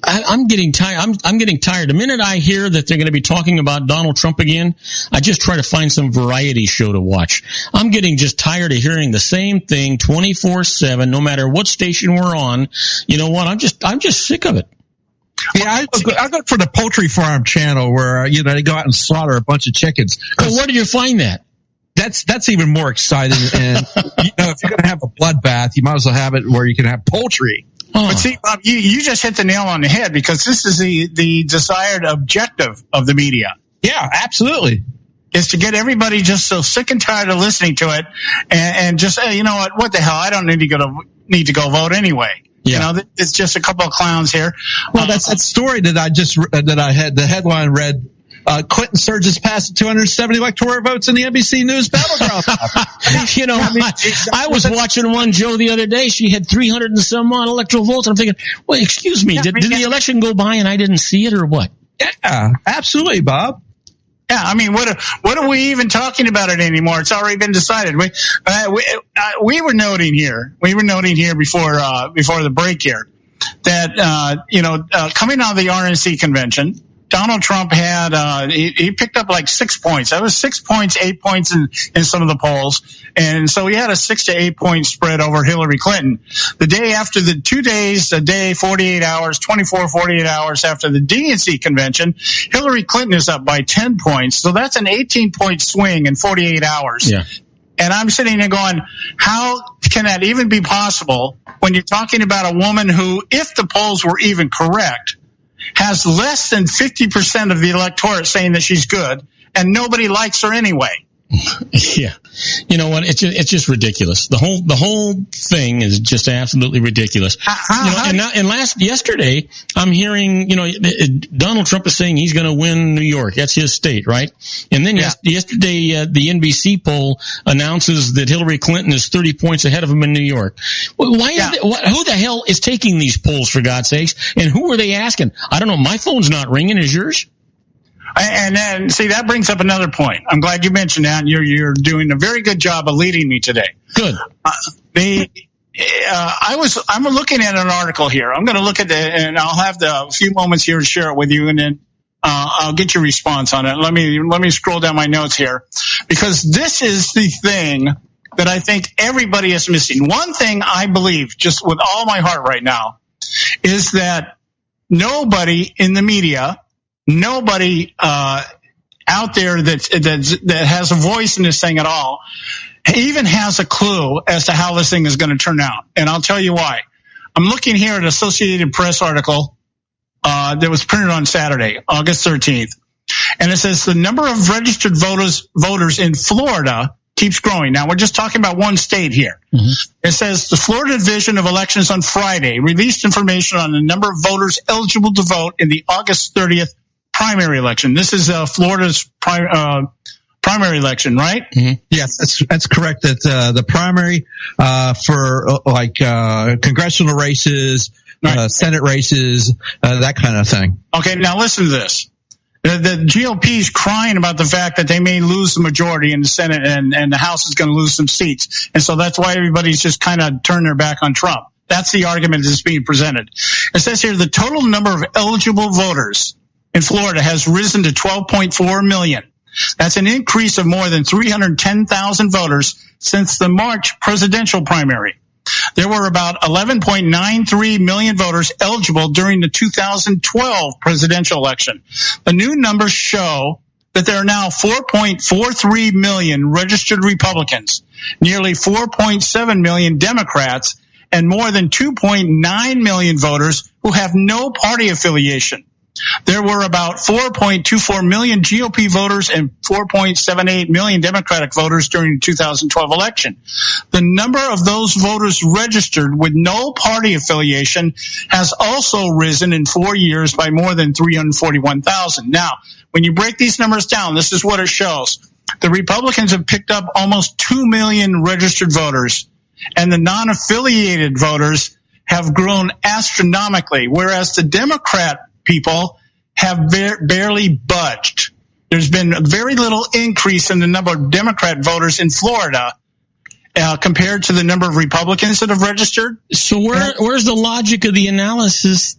I'm getting tired. I'm getting tired. The minute I hear that they're going to be talking about Donald Trump again, I just try to find some variety show to watch. I'm getting just tired of hearing the same thing 24/7, no matter what station we're on. You know what? I'm just sick of it. Yeah, I go for the poultry farm channel where, you know, they go out and slaughter a bunch of chickens. Well, where do you find that? That's even more exciting. And, you know, if you're going to have a bloodbath, you might as well have it where you can have poultry. But see, Bob, you just hit the nail on the head, because this is the desired objective of the media. Yeah, absolutely. Is to get everybody just so sick and tired of listening to it, and just say, you know what the hell, I don't need to go vote anyway. Yeah. You know, it's just a couple of clowns here. Well, that's that story that I had the headline read. Clinton surges past 270 electoral votes in the NBC News battleground. You know, I was watching one, Joe, the other day. She had 300 and some odd electoral votes. I'm thinking, well, excuse me, did the election go by and I didn't see it, or what? Yeah, absolutely, Bob. Yeah, I mean, what are we even talking about it anymore? It's already been decided. We were noting here before the break here that coming out of the RNC convention, Donald Trump had he picked up like 6 points. That was 6 points, 8 points in some of the polls, and so he had a 6 to 8 point spread over Hillary Clinton. The day after, the 2 days, a day, 48 hours after the DNC convention, Hillary Clinton is up by 10 points. So that's an 18 point swing in 48 hours. Yeah. And I'm sitting there going, how can that even be possible when you're talking about a woman who, if the polls were even correct, has less than 50% of the electorate saying that she's good, and nobody likes her anyway. Yeah. You know what? It's just ridiculous. The whole thing is just absolutely ridiculous. Yesterday, I'm hearing, Donald Trump is saying he's going to win New York. That's his state, right? And then yesterday, the NBC poll announces that Hillary Clinton is 30 points ahead of him in New York. Who the hell is taking these polls, for God's sakes? And who are they asking? I don't know. My phone's not ringing. Is yours? And then, see, that brings up another point. I'm glad you mentioned that, and you're doing a very good job of leading me today. Good. I'm looking at an article here. I'm going to look at and I'll have a few moments here to share it with you, and then I'll get your response on it. Let me scroll down my notes here, because this is the thing that I think everybody is missing. One thing I believe, just with all my heart right now, is that nobody in the media, nobody out there that has a voice in this thing at all even has a clue as to how this thing is going to turn out. And I'll tell you why. I'm looking here at an Associated Press article that was printed on Saturday, August 13th. And it says the number of registered voters in Florida keeps growing. Now, we're just talking about one state here. Mm-hmm. It says the Florida Division of Elections on Friday released information on the number of voters eligible to vote in the August 30th primary election. This is Florida's primary election, right? Mm-hmm. Yes, that's correct. That the primary for congressional races, right, Senate races, that kind of thing. Okay, now listen to this. The GOP is crying about the fact that they may lose the majority in the Senate, and the House is going to lose some seats, and so that's why everybody's just kind of turned their back on Trump. That's the argument that's being presented. It says here the total number of eligible voters in Florida has risen to 12.4 million. That's an increase of more than 310,000 voters since the March presidential primary. There were about 11.93 million voters eligible during the 2012 presidential election. The new numbers show that there are now 4.43 million registered Republicans, nearly 4.7 million Democrats, and more than 2.9 million voters who have no party affiliation. There were about 4.24 million GOP voters and 4.78 million Democratic voters during the 2012 election. The number of those voters registered with no party affiliation has also risen in 4 years by more than 341,000. Now, when you break these numbers down, this is what it shows. The Republicans have picked up almost 2 million registered voters, and the non-affiliated voters have grown astronomically, whereas the Democrat people have barely budged. There's been very little increase in the number of Democrat voters in Florida compared to the number of Republicans that have registered. So where's the logic of the analysis?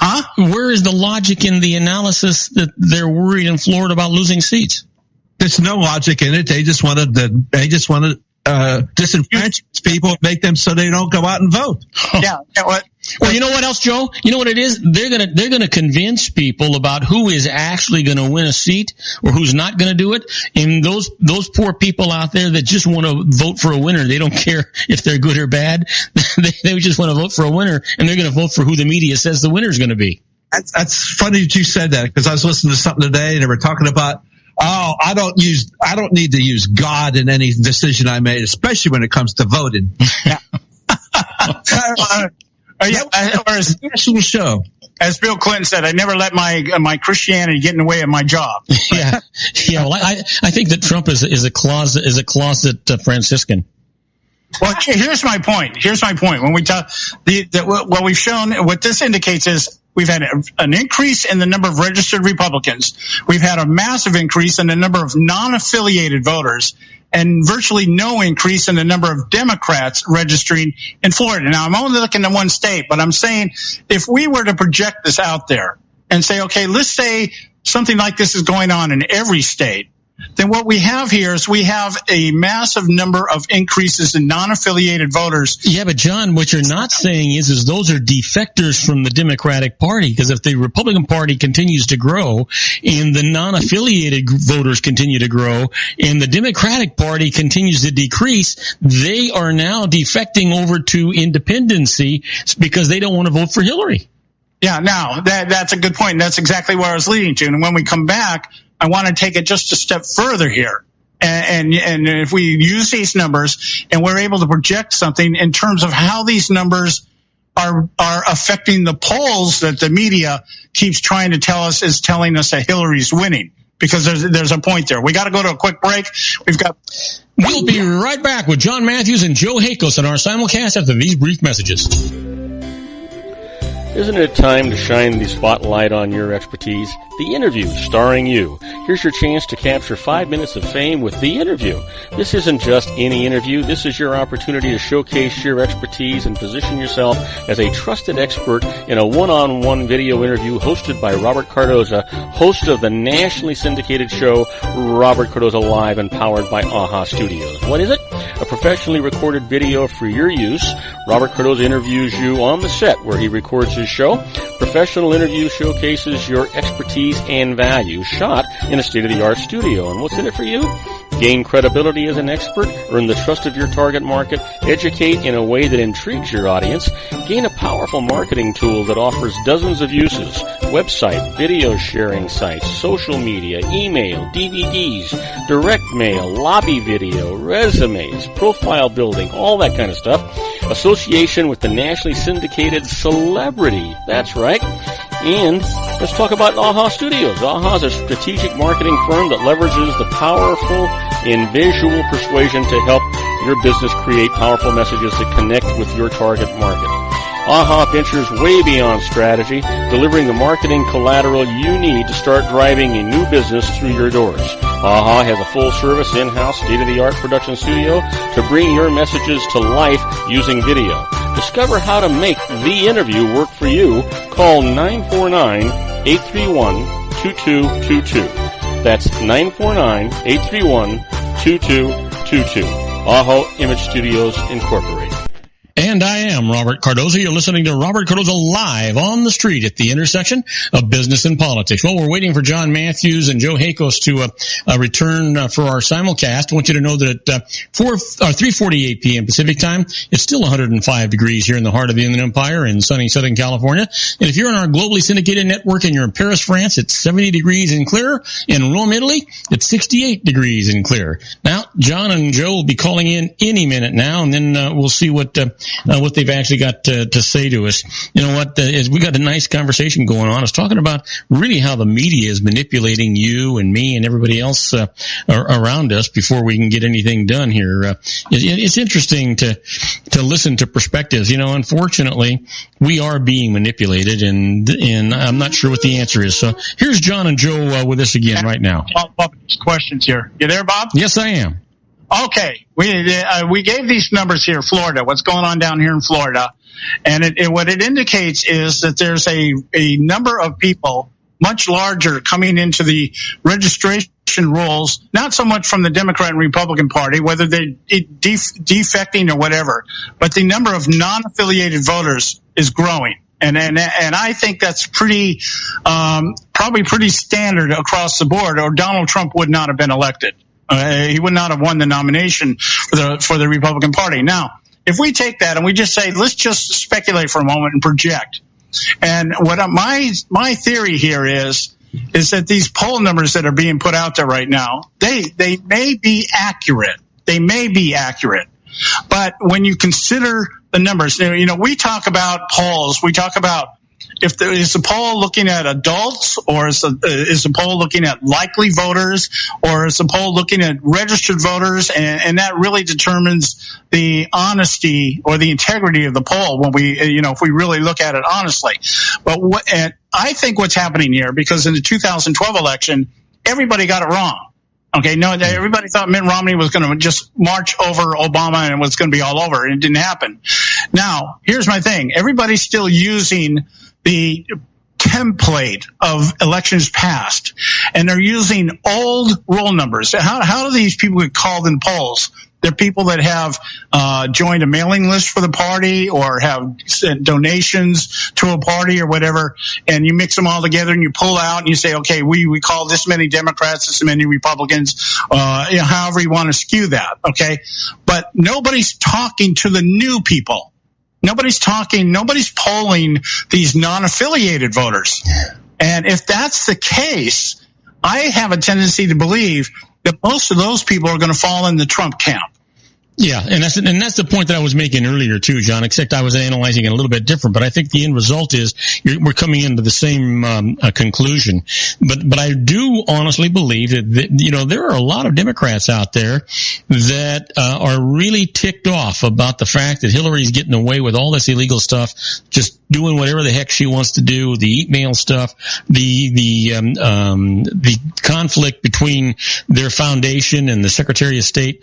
Huh? Where is the logic in the analysis that they're worried in Florida about losing seats? There's no logic in it. They just wanted disenfranchise people and make them so they don't go out and vote. Yeah. Well, you know what else, Joe? You know what it is? They're gonna convince people about who is actually gonna win a seat or who's not gonna do it. And those poor people out there that just want to vote for a winner, they don't care if they're good or bad. They just want to vote for a winner, and they're gonna vote for who the media says the winner is gonna be. That's funny that you said that, because I was listening to something today and they were talking about, I don't need to use God in any decision I made, especially when it comes to voting. National show. As Bill Clinton said, I never let my Christianity get in the way of my job. Yeah. Well, I think that Trump is a closet Franciscan. Well, here's my point. When we talk, what we've shown, what this indicates is we've had an increase in the number of registered Republicans. We've had a massive increase in the number of non-affiliated voters, and virtually no increase in the number of Democrats registering in Florida. Now, I'm only looking at one state, but I'm saying if we were to project this out there and say, okay, let's say something like this is going on in every state, then what we have here is we have a massive number of increases in non-affiliated voters. Yeah, but John, what you're not saying is those are defectors from the Democratic Party, because if the Republican Party continues to grow and the non-affiliated voters continue to grow and the Democratic Party continues to decrease, they are now defecting over to independency because they don't want to vote for Hillary. Yeah, now that's a good point. That's exactly where I was leading to. And when we come back, I want to take it just a step further here. And if we use these numbers and we're able to project something in terms of how these numbers are affecting the polls that the media keeps trying to tell us is telling us that Hillary's winning, because there's a point there. We got to go to a quick break. We'll be right back with John Matthews and Joe Hakos on our simulcast after these brief messages. Isn't it time to shine the spotlight on your expertise? The Interview, starring you. Here's your chance to capture 5 minutes of fame with The Interview. This isn't just any interview. This is your opportunity to showcase your expertise and position yourself as a trusted expert in a one-on-one video interview hosted by Robert Cardoza, host of the nationally syndicated show Robert Cardoza Live, and powered by AHA Studios. What is it? A professionally recorded video for your use. Robert Cardoza interviews you on the set where he records his show. Professional interview showcases your expertise and value, shot in a state-of-the-art studio. And what's in it for you? Gain credibility as an expert, earn the trust of your target market, educate in a way that intrigues your audience, gain a powerful marketing tool that offers dozens of uses: website, video sharing sites, social media, email, DVDs, direct mail, lobby video, resumes, profile building, all that kind of stuff. Association with the nationally syndicated celebrity. That's right. And let's talk about AHA Studios. AHA is a strategic marketing firm that leverages the powerful and visual persuasion to help your business create powerful messages that connect with your target market. AHA ventures way beyond strategy, delivering the marketing collateral you need to start driving a new business through your doors. AHA has a full-service, in-house, state-of-the-art production studio to bring your messages to life using video. Discover how to make The Interview work for you. Call 949-831-2222. That's 949-831-2222. AHA Image Studios, Incorporated. And I am Robert Cardoza. You're listening to Robert Cardoza Live on the street at the intersection of business and politics. Well, we're waiting for John Matthews and Joe Hakos to return for our simulcast. I want you to know that at 3:48 p.m. Pacific time, it's still 105 degrees here in the heart of the Inland Empire in sunny Southern California. And if you're on our globally syndicated network and you're in Paris, France, it's 70 degrees and clear. In Rome, Italy, it's 68 degrees and clear. Now, John and Joe will be calling in any minute now, and then we'll see what they've actually got to say to us. You know what? We got a nice conversation going on. I was talking about really how the media is manipulating you and me and everybody else around us before we can get anything done here. It's interesting to listen to perspectives. You know, unfortunately, we are being manipulated, and I'm not sure what the answer is. So here's John and Joe with us again right now. Questions here. You there, Bob? Yes, I am. Okay, we gave these numbers here, Florida, what's going on down here in Florida, and what it indicates is that there's a number of people much larger coming into the registration rules, not so much from the Democrat and Republican Party, whether they're defecting or whatever, but the number of non-affiliated voters is growing. And I think that's pretty, probably pretty standard across the board, or Donald Trump would not have been elected. He would not have won the nomination for the Republican Party. Now, if we take that and we just say, let's just speculate for a moment and project. And what my theory here is that these poll numbers that are being put out there right now, they may be accurate. They may be accurate. But when you consider the numbers, we talk about polls. We talk about if there is a poll looking at adults, or is the poll looking at likely voters, or is the poll looking at registered voters, and that really determines the honesty or the integrity of the poll when we, if we really look at it honestly. But I think what's happening here, because in the 2012 election, everybody got it wrong. Okay, no, everybody thought Mitt Romney was going to just march over Obama and it was going to be all over, and it didn't happen. Now, here's my thing. Everybody's still using the template of elections past, and they're using old roll numbers. How do these people get called in polls? They're people that have joined a mailing list for the party, or have sent donations to a party or whatever, and you mix them all together and you pull out and you say, okay, we call this many Democrats, this many Republicans, however you want to skew that, okay? But nobody's talking to the new people. Nobody's polling these non-affiliated voters. And if that's the case, I have a tendency to believe that most of those people are going to fall in the Trump camp. Yeah, and that's the point that I was making earlier too, John, except I was analyzing it a little bit different. But I think the end result is we're coming into the same conclusion. But I do honestly believe that there are a lot of Democrats out there that are really ticked off about the fact that Hillary's getting away with all this illegal stuff, just doing whatever the heck she wants to do, the email stuff, the conflict between their foundation and the Secretary of State.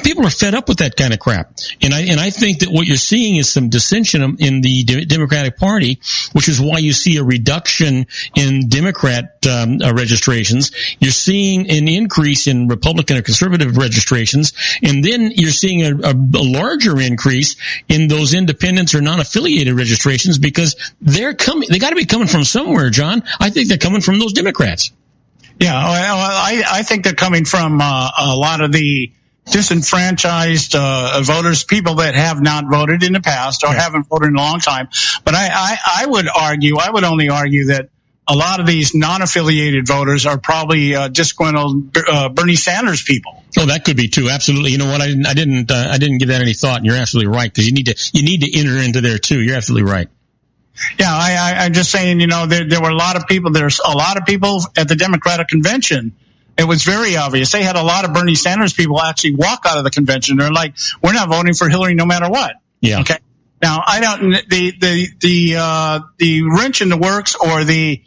People are fed up with that kind of crap. And I think that what you're seeing is some dissension in the Democratic Party, which is why you see a reduction in Democrat registrations. You're seeing an increase in Republican or conservative registrations, and then you're seeing a larger increase in those independents or non-affiliated registrations, because they got to be coming from somewhere, John. I think they're coming from those Democrats. Yeah, I think they're coming from a lot of the disenfranchised voters, people that have not voted in the past or haven't voted in a long time. But I would only argue that a lot of these non-affiliated voters are probably disgruntled Bernie Sanders people. Oh, that could be too. Absolutely. You know what? I didn't give that any thought, and you're absolutely right, because you need to enter into there too. You're absolutely right. Yeah, I'm just saying, there were a lot of people. There's a lot of people at the Democratic convention. It was very obvious. They had a lot of Bernie Sanders people actually walk out of the convention. They're like, we're not voting for Hillary no matter what. Yeah. Okay. Now, the wrench in the works, or the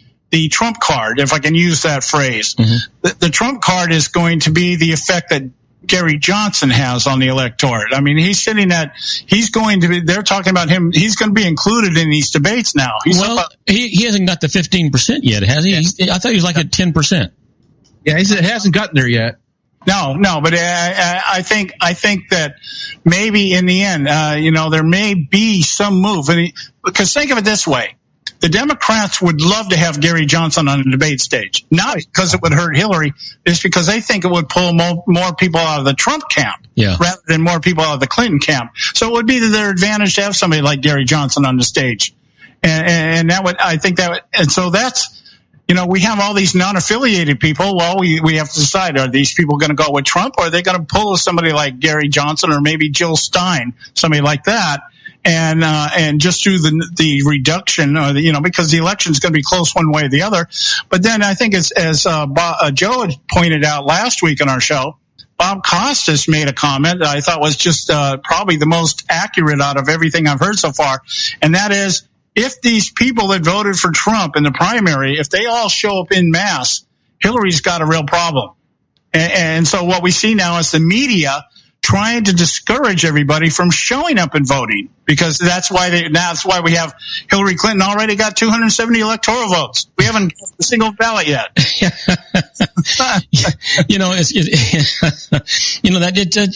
Trump card, if I can use that phrase, the Trump card is going to be the effect that Gary Johnson has on the electorate. I mean, they're talking about him. He's going to be included in these debates now. He hasn't got the 15% yet, has he? Yes. I thought he was like at 10%. Yeah, it hasn't gotten there yet. No, but I think that maybe in the end, there may be some move. Because think of it this way. The Democrats would love to have Gary Johnson on the debate stage. Not because it would hurt Hillary, it's because they think it would pull more people out of the Trump camp rather than more people out of the Clinton camp. So it would be to their advantage to have somebody like Gary Johnson on the stage. And so that's, we have all these non-affiliated people. Well, we have to decide, are these people going to go with Trump, or are they going to pull somebody like Gary Johnson or maybe Jill Stein, somebody like that, and just do the reduction, because the election is going to be close one way or the other. But then I think as Joe had pointed out last week on our show, Bob Costas made a comment that I thought was just probably the most accurate out of everything I've heard so far, and that is, if these people that voted for Trump in the primary, if they all show up in mass, Hillary's got a real problem. And so what we see now is the media trying to discourage everybody from showing up and voting, because that's why we have Hillary Clinton already got 270 electoral votes. We haven't got a single ballot yet.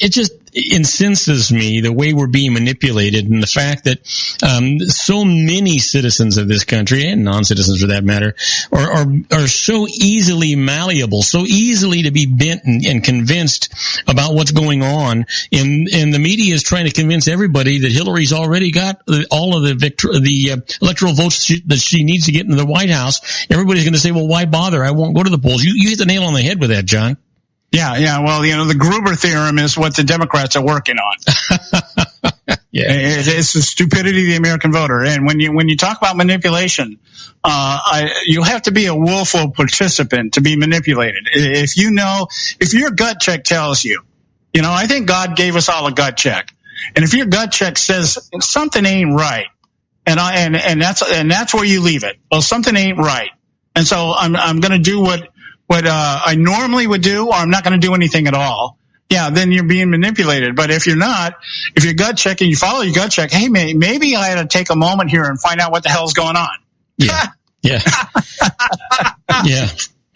It just incenses me the way we're being manipulated, and the fact that so many citizens of this country, and non-citizens for that matter, are so easily malleable, so easily to be bent and convinced about what's going on. And the media is trying to convince everybody that Hillary's already got all of the electoral votes that she needs to get into the White House. Everybody's going to say, well, why bother? I won't go to the polls. You hit the nail on the head with that, John. Yeah. Well, the Gruber theorem is what the Democrats are working on. Yeah. It's the stupidity of the American voter. And when you talk about manipulation, you have to be a willful participant to be manipulated. If your gut check tells you, I think God gave us all a gut check. And if your gut check says something ain't right, and that's where you leave it. Well, something ain't right. And so I'm going to do what I normally would do, or I'm not going to do anything at all. Yeah, then you're being manipulated. But if you're not, if your gut check and you follow your gut check, hey, maybe I had to take a moment here and find out what the hell's going on. Yeah. Yeah. Yeah.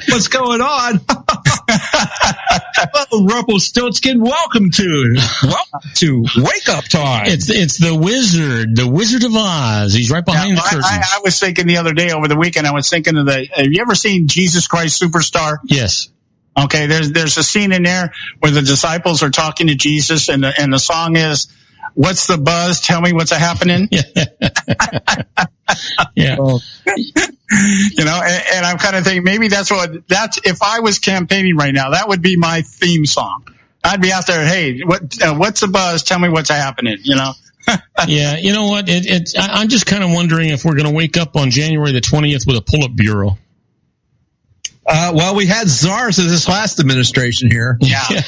What's going on? Well, Rumpelstiltskin, welcome to Wake Up Time. It's the Wizard of Oz. He's right behind the curtains. I was thinking the other day over the weekend, I was thinking of have you ever seen Jesus Christ Superstar? Yes. Okay, there's a scene in there where the disciples are talking to Jesus, and the song is, "What's the buzz? Tell me what's happening." Yeah. And I'm kind of thinking maybe that's if I was campaigning right now, that would be my theme song. I'd be out there, hey, what's the buzz? Tell me what's happening. Yeah, you know what? I'm just kind of wondering if we're going to wake up on January the 20th with a pull-up bureau. Well, we had czars in this last administration here. Yeah.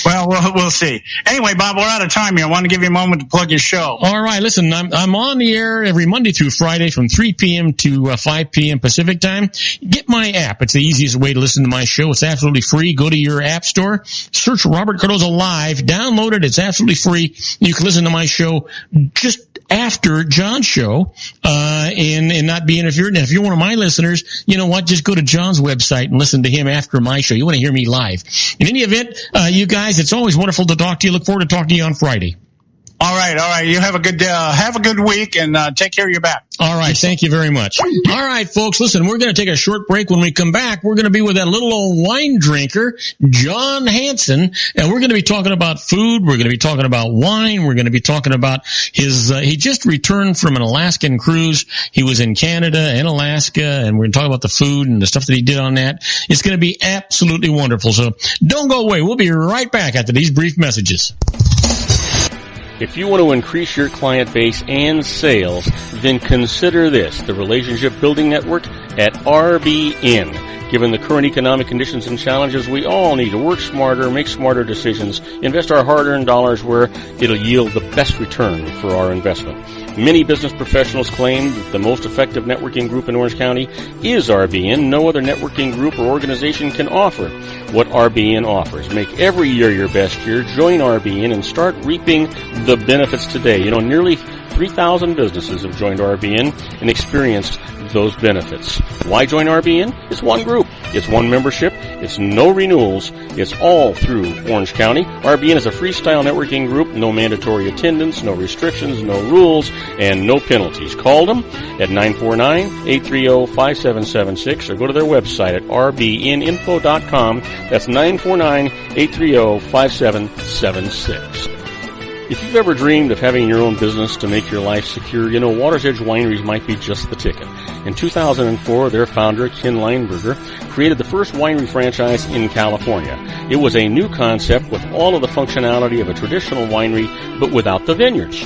Well, we'll see. Anyway, Bob, we're out of time here. I want to give you a moment to plug your show. All right. Listen, I'm on the air every Monday through Friday from 3 p.m. to 5 p.m. Pacific time. Get my app. It's the easiest way to listen to my show. It's absolutely free. Go to your app store, search Robert Cardoza Live, download it. It's absolutely free. You can listen to my show just after John's show, and not be interfered. And if you're one of my listeners, you know what? Just go to John's website and listen to him after my show. You want to hear me live. In any event, you guys, it's always wonderful to talk to you. Look forward to talking to you on Friday. All right. You have a good week, and take care of your back. All right. Thank you very much. All right, folks. Listen, we're going to take a short break. When we come back, we're going to be with that little old wine drinker, John Hanson, and we're going to be talking about food. We're going to be talking about wine. We're going to be talking about his, he just returned from an Alaskan cruise. He was in Canada and Alaska, and we're going to talk about the food and the stuff that he did on that. It's going to be absolutely wonderful. So don't go away. We'll be right back after these brief messages. If you want to increase your client base and sales, then consider this, the Relationship Building Network at RBN. Given the current economic conditions and challenges, we all need to work smarter, make smarter decisions, invest our hard-earned dollars where it'll yield the best return for our investment. Many business professionals claim that the most effective networking group in Orange County is RBN. No other networking group or organization can offer what RBN offers. Make every year your best year. Join RBN and start reaping the benefits today. Nearly 3,000 businesses have joined RBN and experienced those benefits. Why join RBN? It's one group. It's one membership. It's no renewals. It's all through Orange County. RBN is a freestyle networking group. No mandatory attendance, no restrictions, no rules, and no penalties. Call them at 949-830-5776 or go to their website at rbninfo.com. That's 949-830-5776. If you've ever dreamed of having your own business to make your life secure, Water's Edge Wineries might be just the ticket. In 2004, their founder, Ken Leinberger, created the first winery franchise in California. It was a new concept with all of the functionality of a traditional winery, but without the vineyards.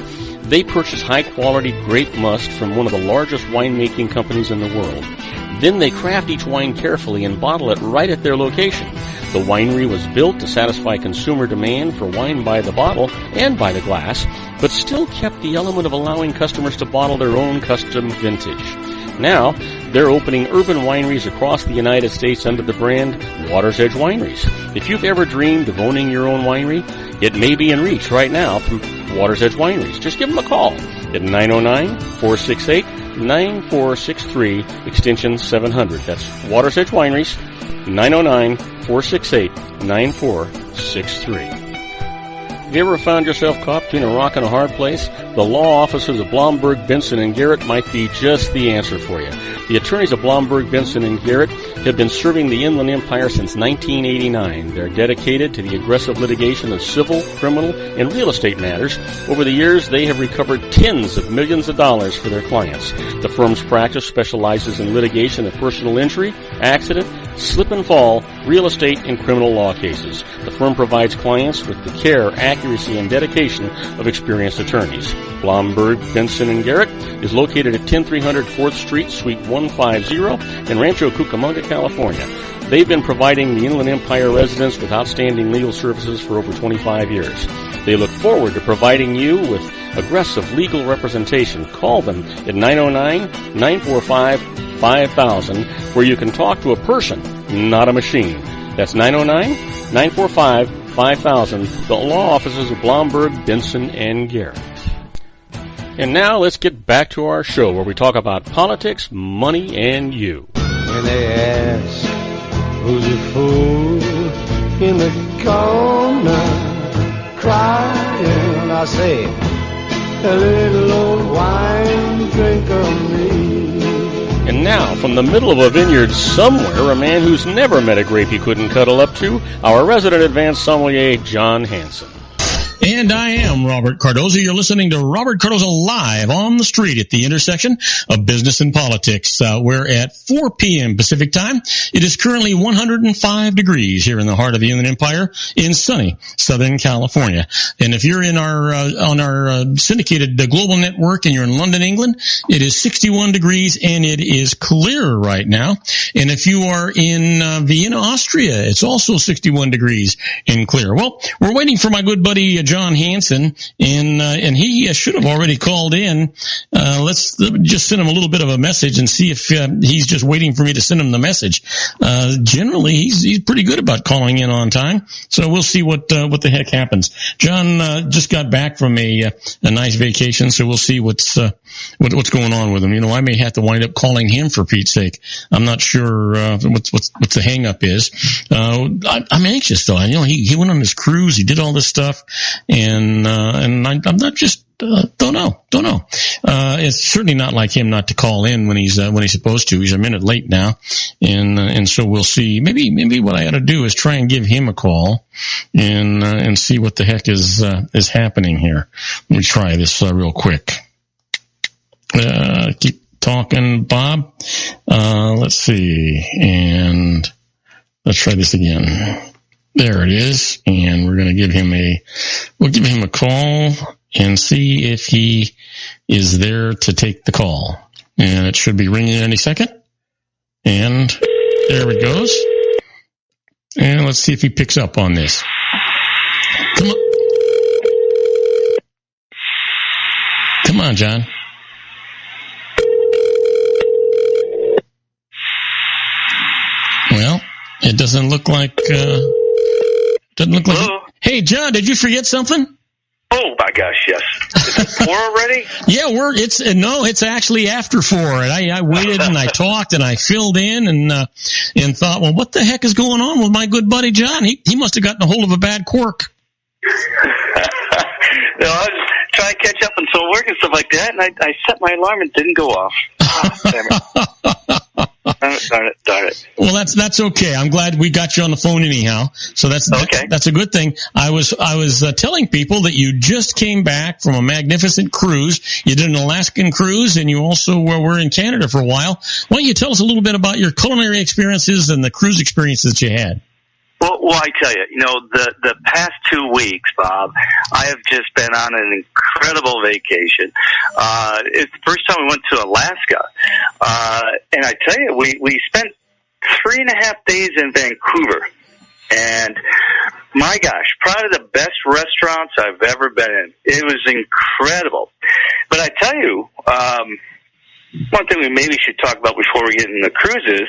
They purchased high-quality grape must from one of the largest winemaking companies in the world. Then they craft each wine carefully and bottle it right at their location. The winery was built to satisfy consumer demand for wine by the bottle and by the glass, but still kept the element of allowing customers to bottle their own custom vintage. Now, they're opening urban wineries across the United States under the brand Water's Edge Wineries. If you've ever dreamed of owning your own winery, it may be in reach right now through Water's Edge Wineries. Just give them a call at 909-468-9463, extension 700. That's Water's Edge Wineries, 909-468-9463. Have you ever found yourself caught between a rock and a hard place? The law offices of Blomberg, Benson & Garrett might be just the answer for you. The attorneys of Blomberg, Benson & Garrett have been serving the Inland Empire since 1989. They're dedicated to the aggressive litigation of civil, criminal, and real estate matters. Over the years, they have recovered tens of millions of dollars for their clients. The firm's practice specializes in litigation of personal injury, accident, slip and fall, real estate, and criminal law cases. The firm provides clients with the care, accuracy, and dedication of experienced attorneys. Blomberg, Benson & Garrett is located at 10300 4th Street, Suite 150 in Rancho Cucamonga, California. They've been providing the Inland Empire residents with outstanding legal services for over 25 years. They look forward to providing you with aggressive legal representation. Call them at 909-945-5000, where you can talk to a person, not a machine. That's 909-945-5000, the law offices of Blomberg, Benson & Garrett. And now let's get back to our show where we talk about politics, money, and you. When they ask who's a fool in the corner crying, I say, a little old wine drinker me. And now, from the middle of a vineyard somewhere, a man who's never met a grape he couldn't cuddle up to, our resident advanced sommelier, John Hanson. And I am Robert Cardoza. You're listening to Robert Cardoza Live on the Street at the intersection of business and politics. We're at 4 p.m. Pacific time. It is currently 105 degrees here in the heart of the Inland Empire in sunny Southern California. And if you're in our on our syndicated global network and you're in London, England, it is 61 degrees and it is clear right now. And if you are in Vienna, Austria, it's also 61 degrees and clear. Well, we're waiting for my good buddy John Hanson, and he should have already called in. Let's just send him a little bit of a message and see if he's just waiting for me to send him the message. Generally, he's pretty good about calling in on time, so we'll see what the heck happens. John just got back from a nice vacation, so we'll see what's going on with him. You know, I may have to wind up calling him for Pete's sake. I'm not sure what's the hang up is. I'm anxious though. You know, he went on his cruise, he did all this stuff. And I'm not just, don't know. It's certainly not like him not to call in when he's supposed to. He's a minute late now. And so we'll see. Maybe what I ought to do is try and give him a call and see what the heck is happening here. Let me try this real quick. Keep talking, Bob. Let's see. And let's try this again. There it is, and we're going to give him a call and see if he is there to take the call. And it should be ringing any second. And there it goes. And let's see if he picks up on this. Come on. Come on, John. Well, it doesn't look like... Hello? Hey, John, did you forget something? Oh my gosh, yes. Is it 4 already? Yeah, it's actually after 4. And I waited and I talked and I filled in and thought, well, what the heck is going on with my good buddy John? He must have gotten a hold of a bad quirk. No, I was trying to catch up on some work and stuff like that, and I set my alarm and it didn't go off. Oh, damn it. Darn it. Well, that's okay. I'm glad we got you on the phone anyhow. So that's okay. That's a good thing. I was telling people that you just came back from a magnificent cruise. You did an Alaskan cruise, and you also were in Canada for a while. Why don't you tell us a little bit about your culinary experiences and the cruise experiences that you had? Well, I tell you, the past 2 weeks, Bob, I have just been on an incredible vacation. It's the first time we went to Alaska. And I tell you, we spent 3.5 days in Vancouver. And my gosh, probably the best restaurants I've ever been in. It was incredible. But I tell you, one thing we maybe should talk about before we get into cruises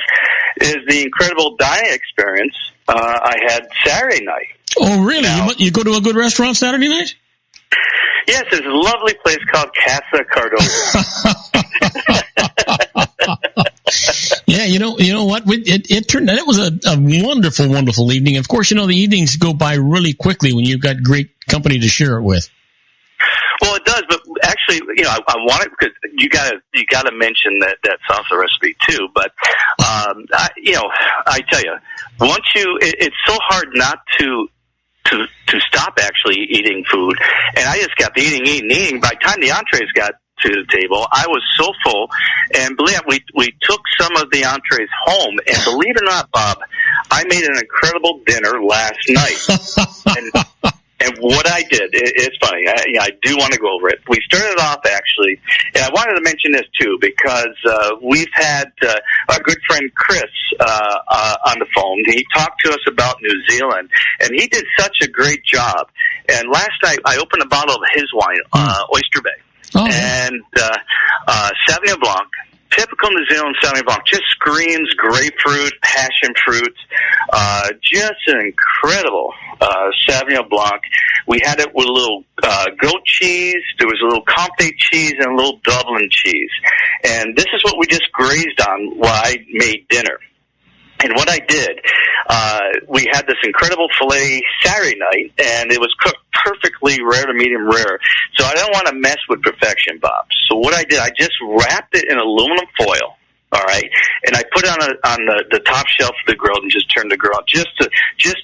is the incredible dining experience I had Saturday night. Oh, really? Now, You go to a good restaurant Saturday night? Yes, there's a lovely place called Casa Cardoza. Yeah, you know what? It turned out it was a wonderful, wonderful evening. Of course, the evenings go by really quickly when you've got great company to share it with. Well, it does, but actually, I want it because you gotta mention that salsa recipe too. But I tell you, it's so hard not to stop actually eating food, and I just kept eating. By the time the entrees got to the table, I was so full, and believe it, we took some of the entrees home, and believe it or not, Bob, I made an incredible dinner last night. And what I did, it's funny. I do want to go over it. We started off actually, and I wanted to mention this too because we've had our good friend Chris on the phone. He talked to us about New Zealand, and he did such a great job. And last night I opened a bottle of his wine, Oyster Bay, and Sauvignon Blanc. Typical New Zealand Sauvignon Blanc, just screams grapefruit, passion fruit, just an incredible Sauvignon Blanc. We had it with a little goat cheese, there was a little Comté cheese, and a little Dublin cheese. And this is what we just grazed on while I made dinner. And what I did, we had this incredible filet Saturday night, and it was cooked perfectly rare to medium rare. So I don't want to mess with perfection, Bob. So what I did, I just wrapped it in aluminum foil, all right, and I put it on the top shelf of the grill and just turned the grill on just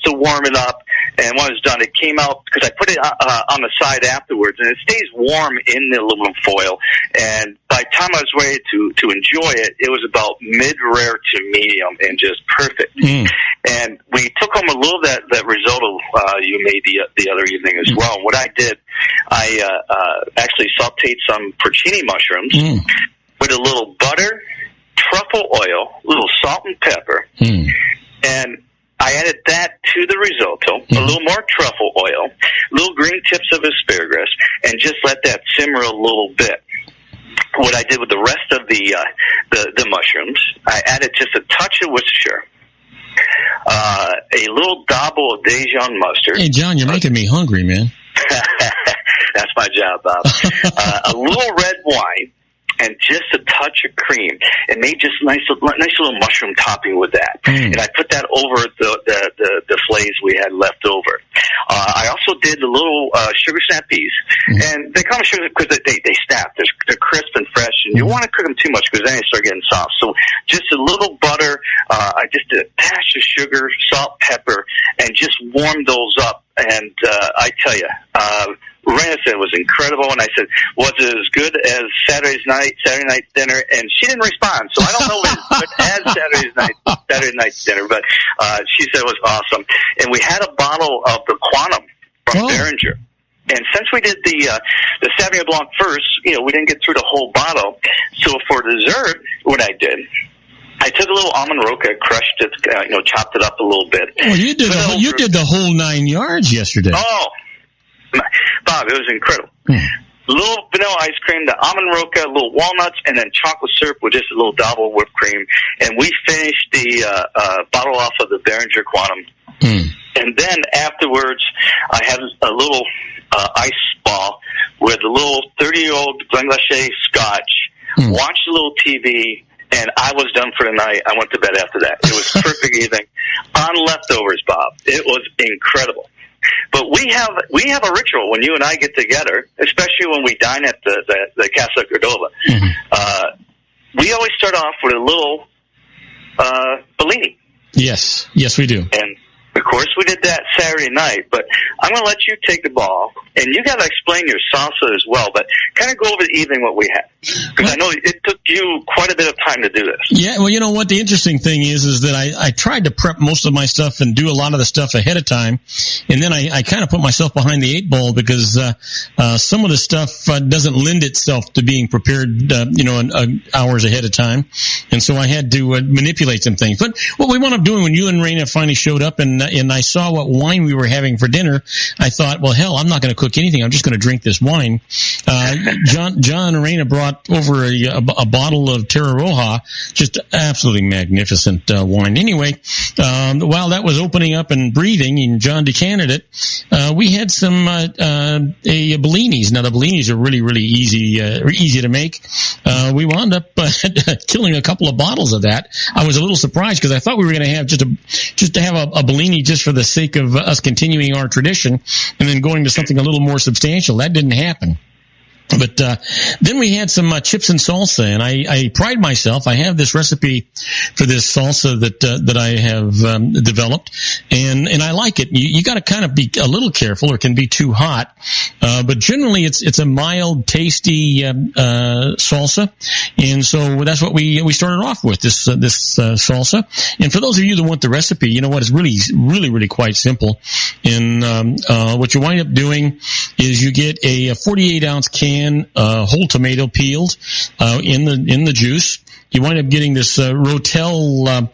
to warm it up. And when it was done, it came out because I put it on the side afterwards, and it stays warm in the aluminum foil. And by the time I was ready to enjoy it, it was about mid-rare to medium and just perfect. And we took home a little of that risotto you made the other evening as well. What I did, I actually sauteed some porcini mushrooms with a little butter, truffle oil, a little salt and pepper, and I added that to the risotto, a little more truffle oil, little green tips of asparagus, and just let that simmer a little bit. What I did with the rest of the mushrooms, I added just a touch of Worcestershire, a little dabble of Dijon mustard. Hey, John, you're making me hungry, man. That's my job, Bob. A little red wine, and just a touch of cream, and made just nice little mushroom topping with that. And I put that over the fillets we had left over. I also did the little sugar snap peas, and they come sugar because they snap. They're crisp and fresh, and you want to cook them too much because then they start getting soft. So just a little butter. I just did a dash of sugar, salt, pepper, and just warmed those up. And I tell you, Rena said it was incredible, and I said, was it as good as Saturday night's dinner? And she didn't respond, so I don't know if it as Saturday night's dinner, but she said it was awesome. And we had a bottle of the Quantum from Behringer. And since we did the Sauvignon Blanc first, we didn't get through the whole bottle. So for dessert, what I did, I took a little almond roca, crushed it, chopped it up a little bit. Oh, you did the whole 9 yards yesterday. Oh, Bob, it was incredible. A little vanilla ice cream, the almond roca, a little walnuts, and then chocolate syrup with just a little dabble of whipped cream. And we finished the bottle off of the Behringer Quantum. And then afterwards, I had a little ice ball with a little 30-year-old Glenglashey Scotch, watched a little TV, and I was done for the night. I went to bed after that. It was perfect evening on leftovers, Bob. It was incredible. But we have a ritual when you and I get together, especially when we dine at the Casa Cardoza. We always start off with a little Bellini. Yes, we do. And of course, we did that Saturday night, but I'm going to let you take the ball, and you got to explain your salsa as well, but kind of go over the evening what we had. Because I know it took you quite a bit of time to do this. Yeah, well, you know what? The interesting thing is that I tried to prep most of my stuff and do a lot of the stuff ahead of time, and then I kind of put myself behind the 8 ball because some of the stuff doesn't lend itself to being prepared, hours ahead of time, and so I had to manipulate some things. But what we wound up doing when you and Raina finally showed up, and and I saw what wine we were having for dinner. I thought, well, hell, I'm not going to cook anything. I'm just going to drink this wine. John and Raina brought over a bottle of Terra Roja, just absolutely magnificent wine. Anyway, while that was opening up and breathing, and John decanted it, we had some Bellinis. Now the Bellinis are really, really easy to make. We wound up killing a couple of bottles of that. I was a little surprised because I thought we were going to have just to have a Bellini just for the sake of us continuing our tradition, and then going to something a little more substantial. That didn't happen. But then we had some chips and salsa, and I pride myself. I have this recipe for this salsa that I have developed, and I like it. You got to kind of be a little careful, or it can be too hot. But generally, it's a mild, tasty salsa, and so that's what we started off with, this salsa. And for those of you that want the recipe, you know what? It's really quite simple. And what you wind up doing is you get a 48-ounce can. Whole tomato peeled in the juice. You wind up getting this Rotel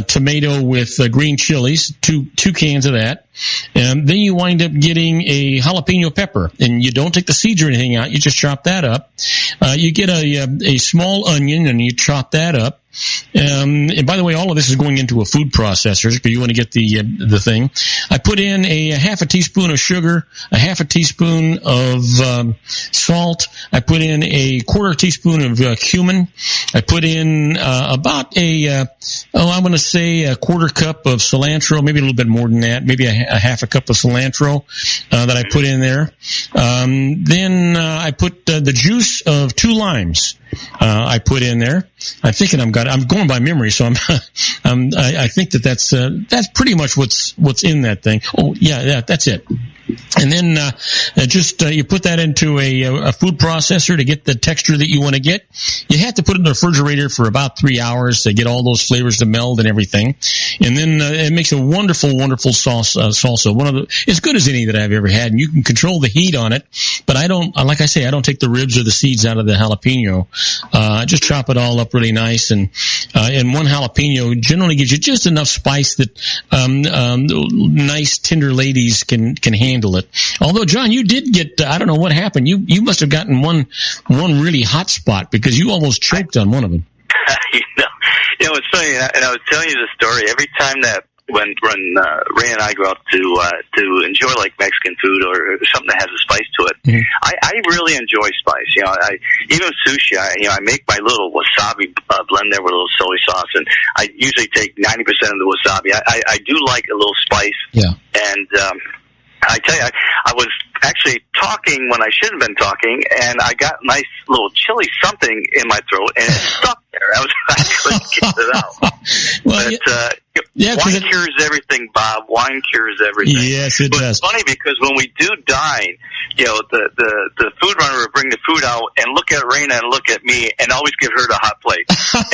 tomato with green chilies, two cans of that. And then you wind up getting a jalapeno pepper, and you don't take the seeds or anything out. You just chop that up. You get a small onion, and you chop that up. And by the way, all of this is going into a food processor because you want to get the thing. I put in a half a teaspoon of sugar, a half a teaspoon of salt. I put in a quarter teaspoon of cumin. I put in about I'm going to say a quarter cup of cilantro, maybe a little bit more than that, maybe a half a cup of cilantro that I put in there. Then I put the juice of 2 limes. I put in there. I'm thinking I'm going by memory, so I think that's pretty much what's in that thing. Oh yeah, that's it. And then you put that into a food processor to get the texture that you want to get. You have to put it in the refrigerator for about 3 hours to get all those flavors to meld and everything. And then it makes a wonderful salsa. One of the as good as any that I've ever had. And you can control the heat on it, but I don't. Like I say, I don't take the ribs or the seeds out of the jalapeno. I just chop it all up really nice, and one jalapeno generally gives you just enough spice that nice tender ladies can handle it. Although, John, you did get, I don't know what happened. You must have gotten one really hot spot because you almost choked on one of them. It's funny, and I was telling you the story every time that when Ray and I go out to enjoy like Mexican food or something that has a spice to it. Mm-hmm. I really enjoy spice. Even sushi. I make my little wasabi blend there with a little soy sauce, and I usually take 90% of the wasabi. I do like a little spice. Yeah. And I tell you, I was actually talking when I shouldn't have been talking, and I got a nice little chili something in my throat, and it stuck there. I couldn't get it out. Well, wine cures everything, Bob. Wine cures everything. Yes, it does. It's funny because when we do dine, the food runner will bring the food out and look at Raina and look at me and always give her the hot plate.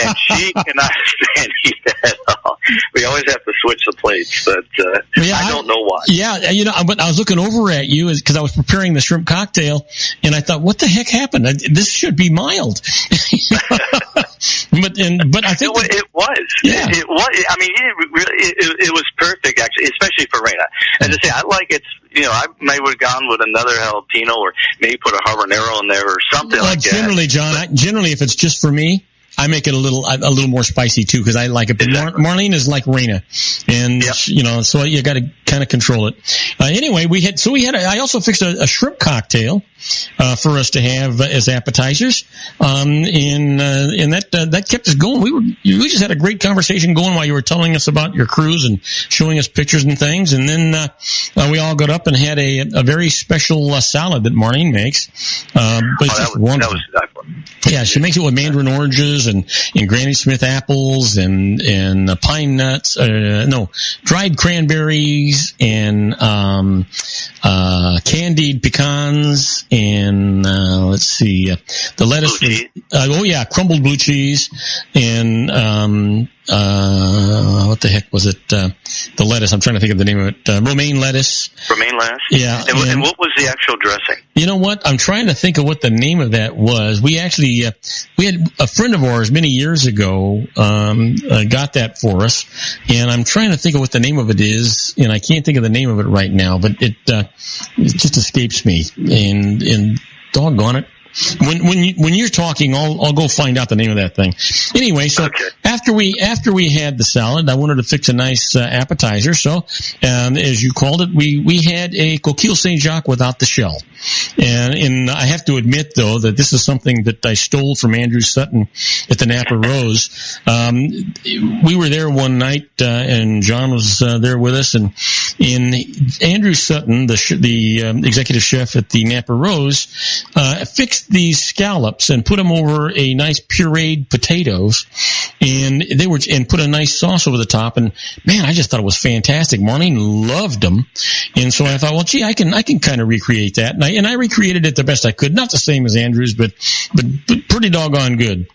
And she cannot stand eat at all. We always have to switch the plates, but I don't know why. Yeah, I was looking over at you because I was preparing the shrimp cocktail, and I thought, what the heck happened? This should be mild. But I think it was. Yeah. It was. I mean, it was perfect, actually, especially for Raina. As I say, I like it. I may have gone with another jalapeno, or maybe put a habanero in there, or something like that. Generally, John, if it's just for me, I make it a little more spicy too because I like it. But exactly. Marlene is like Raina, and so you got to kind of control it. Anyway, I also fixed a shrimp cocktail for us to have as appetizers, and that kept us going. We just had a great conversation going while you were telling us about your cruise and showing us pictures and things, and then we all got up and had a very special salad that Marlene makes. But it's just wonderful. Yeah, she makes it with mandarin oranges and Granny Smith apples and pine nuts. Dried cranberries and candied pecans and the lettuce. Crumbled blue cheese and what the heck was it? The lettuce. I'm trying to think of the name of it. Romaine lettuce. Romaine lettuce? Yeah. And what was the actual dressing? You know what? I'm trying to think of what the name of that was. We actually, we had a friend of ours many years ago, got that for us. And I'm trying to think of what the name of it is. And I can't think of the name of it right now, but it just escapes me. And doggone it. When you're talking, I'll go find out the name of that thing. Anyway, so okay. after we had the salad, I wanted to fix a nice appetizer. So, as you called it, we had a coquille Saint Jacques without the shell. And I have to admit though that this is something that I stole from Andrew Sutton at the Napa Rose. We were there one night, and John was there with us, and Andrew Sutton, the executive chef at the Napa Rose, fixed these scallops and put them over a nice pureed potatoes, and put a nice sauce over the top. And man, I just thought it was fantastic. Marlene loved them, and so I thought, well, gee, I can kind of recreate that, and I recreated it the best I could. Not the same as Andrew's, but pretty doggone good.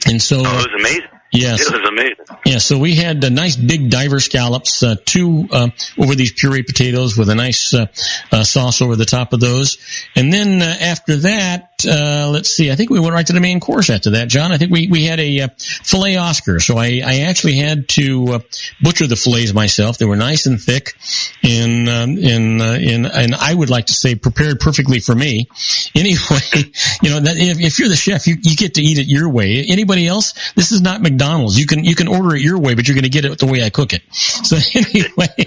And so, it was amazing. Yes. It was amazing. Yeah, so we had nice big diver scallops, two over these pureed potatoes with a nice sauce over the top of those. And then after that, let's see, I think we went right to the main course after that, John. I think we had a filet Oscar. So I actually had to butcher the fillets myself. They were nice and thick, and I would like to say prepared perfectly for me. Anyway, if you're the chef, you get to eat it your way. Anybody else? This is not McDonald's. You can order it your way, but you're going to get it the way I cook it. So anyway.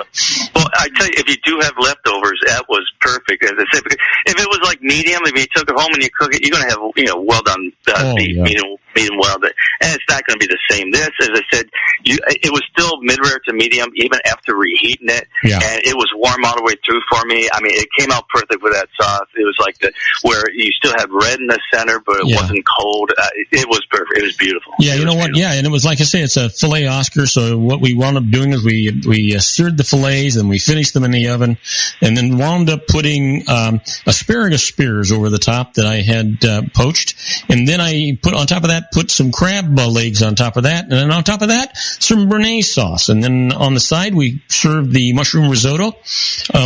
Well, I tell you, if you do have leftovers, that was perfect. As I said, because if it was like medium, if you took it home and you cook it, you're going to have well done beef, medium well done, and it's not going to be the same. This, as I said, it was still mid-rare to medium even after reheating it, and it was warm all the way through for me. I mean, it came out perfect with that sauce. It was like where you still had red in the center, but it wasn't cold. It was perfect. It was beautiful. Yeah, you know what? Yeah, and it was like I say, it's a filet Oscar. So what we wound up doing is we seared the fillets and we finished them in the oven, and then wound up putting asparagus spears over the top that I had poached, and then I put on top of that some crab legs on top of that, and then on top of that some béarnaise sauce, and then on the side we served the mushroom risotto.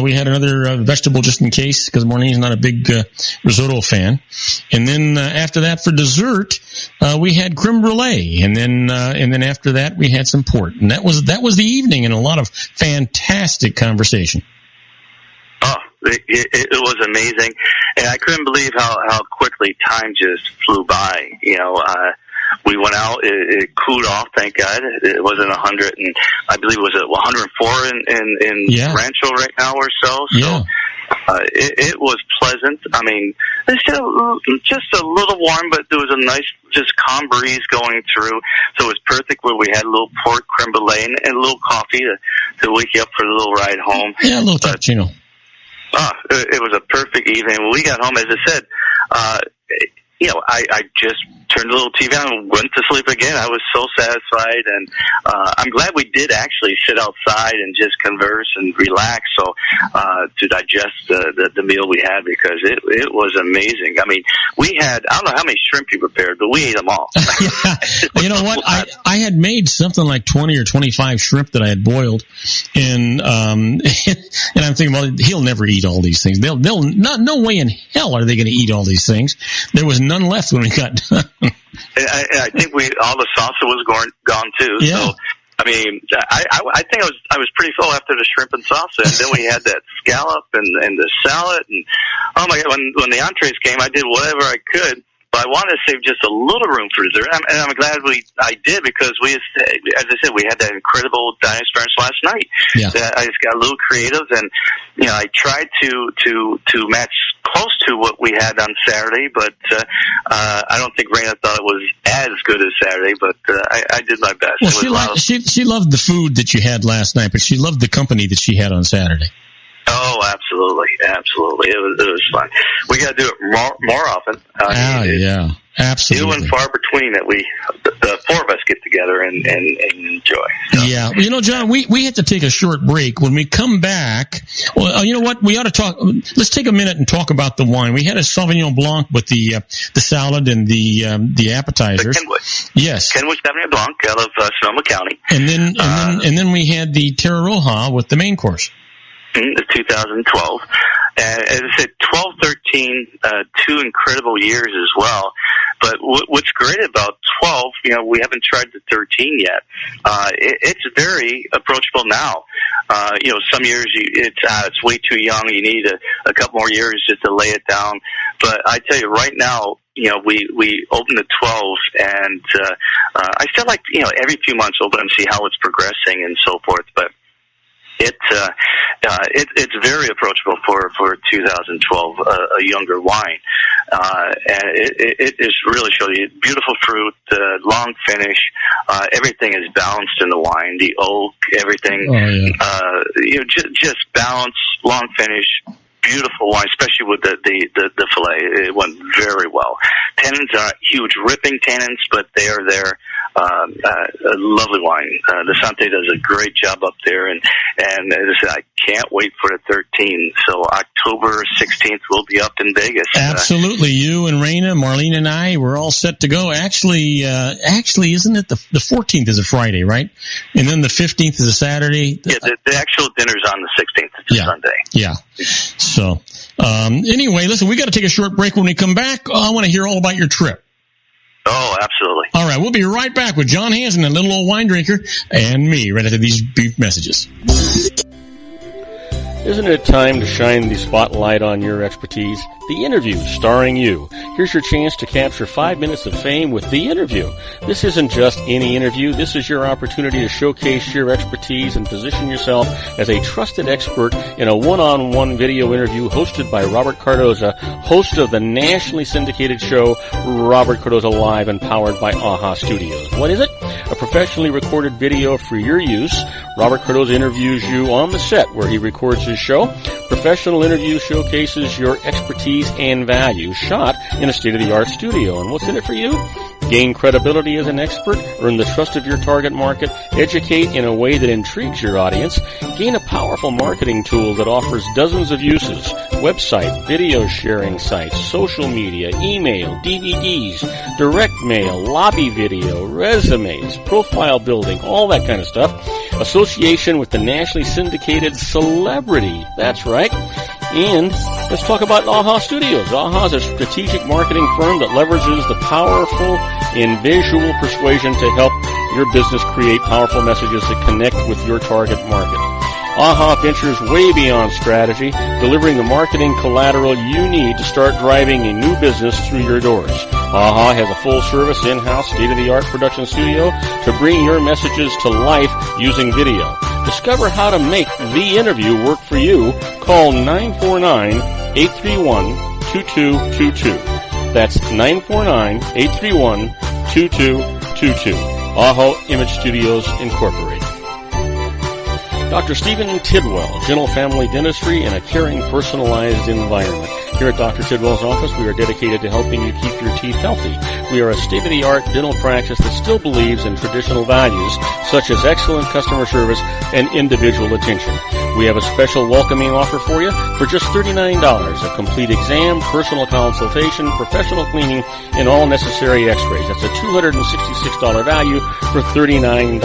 We had another vegetable just in case because Marlene's not a big risotto fan, and then after that for dessert we had creme brulee, and then after that we had some port, and that was the evening, and a lot of fantastic conversation. Oh, it was amazing, and I couldn't believe how quickly time just flew by. We went out, it cooled off, thank God. It wasn't 100, and I believe it was 104 in Rancho right now or so. So it was pleasant. I mean, it's just a little warm, but there was a nice, just calm breeze going through. So it was perfect where we had a little pork creme brulee and a little coffee to wake you up for a little ride home. Yeah, a little cappuccino. It was a perfect evening. When we got home, as I said, I just turned the little TV on and went to sleep again. I was so satisfied, and I'm glad we did actually sit outside and just converse and relax to digest the meal we had, because it was amazing. I mean, we had, I don't know how many shrimp you prepared, but we ate them all. You know what? I had made something like 20 or 25 shrimp that I had boiled, and I'm thinking, well, he'll never eat all these things. They'll no way in hell are they going to eat all these things. There was none left when we got done. I think all the salsa was gone too. Yeah. So, I mean, I think I was pretty full after the shrimp and salsa, and then we had that scallop and the salad, and oh my God, when the entrees came, I did whatever I could. But I wanted to save just a little room for dessert, and I'm glad I did, because as I said, we had that incredible dining experience last night. Yeah. I just got a little creative, and I tried to match close to what we had on Saturday, but I don't think Raina thought it was as good as Saturday, but I did my best. Well, she loved the food that you had last night, but she loved the company that she had on Saturday. Oh, absolutely. It was fun. We got to do it more often. Yeah. Absolutely. Few and far between that the four of us get together and enjoy. So. Yeah. You know, John, we have to take a short break. When we come back, well, you know what? We ought to talk. Let's take a minute and talk about the wine. We had a Sauvignon Blanc with the salad and the appetizers. The Kenwood. Yes. Kenwood Sauvignon Blanc out of Sonoma County. And then we had the Terra Roja with the main course. The 2012. And as I said, 12, 13, 2 incredible years as well. But what's great about 12, you know, we haven't tried the 13 yet. It's very approachable now. You know, some years it's way too young. You need a couple more years just to lay it down. But I tell you right now, you know, we open the 12, and I still like, you know, every few months open and see how it's progressing and so forth. But it's very approachable for 2012, a younger wine, and it is really shows you beautiful fruit, long finish, everything is balanced in the wine, the oak, everything, you know, just balanced, long finish. Beautiful wine, especially with the fillet. It went very well. Tannins are huge, ripping tannins, but they are there. A lovely wine. The Sante does a great job up there, and as I said, I can't wait for the 13. So October 16th, we'll be up in Vegas. Absolutely. You and Raina, Marlene and I, we're all set to go. Actually, isn't it the 14th is a Friday, right? And then the 15th is a Saturday? Yeah, the actual dinner's on the 16th. It's a Sunday. Yeah. So, anyway, listen, we got to take a short break. When we come back, I want to hear all about your trip. Oh, absolutely. All right, we'll be right back with John Hansen, a little old wine drinker, and me right after these brief messages. Isn't it time to shine the spotlight on your expertise? The Interview, starring you. Here's your chance to capture 5 minutes of fame with The Interview. This isn't just any interview. This is your opportunity to showcase your expertise and position yourself as a trusted expert in a one-on-one video interview hosted by Robert Cardoza, host of the nationally syndicated show Robert Cardoza Live and powered by AHA Studios. What is it? A professionally recorded video for your use. Robert Cardoza interviews you on the set where he records his show. Professional interview showcases your expertise and value, shot in a state-of-the-art studio. And what's in it for you? Gain credibility as an expert, earn the trust of your target market, educate in a way that intrigues your audience, gain a powerful marketing tool that offers dozens of uses, website, video sharing sites, social media, email, DVDs, direct mail, lobby video, resumes, profile building, all that kind of stuff. Association with the nationally syndicated celebrity. That's right. And let's talk about AHA Studios. AHA is a strategic marketing firm that leverages the powerful and visual persuasion to help your business create powerful messages that connect with your target market. AHA ventures way beyond strategy, delivering the marketing collateral you need to start driving a new business through your doors. AHA has a full-service, in-house, state-of-the-art production studio to bring your messages to life using video. Discover how to make The Interview work for you. Call 949-831-2222. That's 949-831-2222. AHA Image Studios, Incorporated. Dr. Stephen Tidwell, Gentle Family Dentistry in a caring, personalized environment. Here at Dr. Tidwell's office, we are dedicated to helping you keep your teeth healthy. We are a state-of-the-art dental practice that still believes in traditional values, such as excellent customer service and individual attention. We have a special welcoming offer for you for just $39. A complete exam, personal consultation, professional cleaning, and all necessary x-rays. That's a $266 value for $39.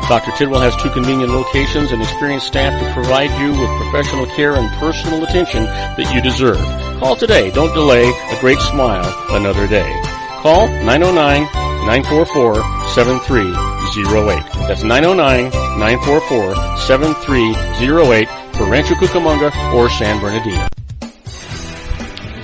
Dr. Tidwell has 2 convenient locations and experienced staff to provide you with professional care and personal attention that you deserve. Call today. Don't delay. A great smile another day. Call 909-944-7308. That's 909-944-7308 for Rancho Cucamonga or San Bernardino.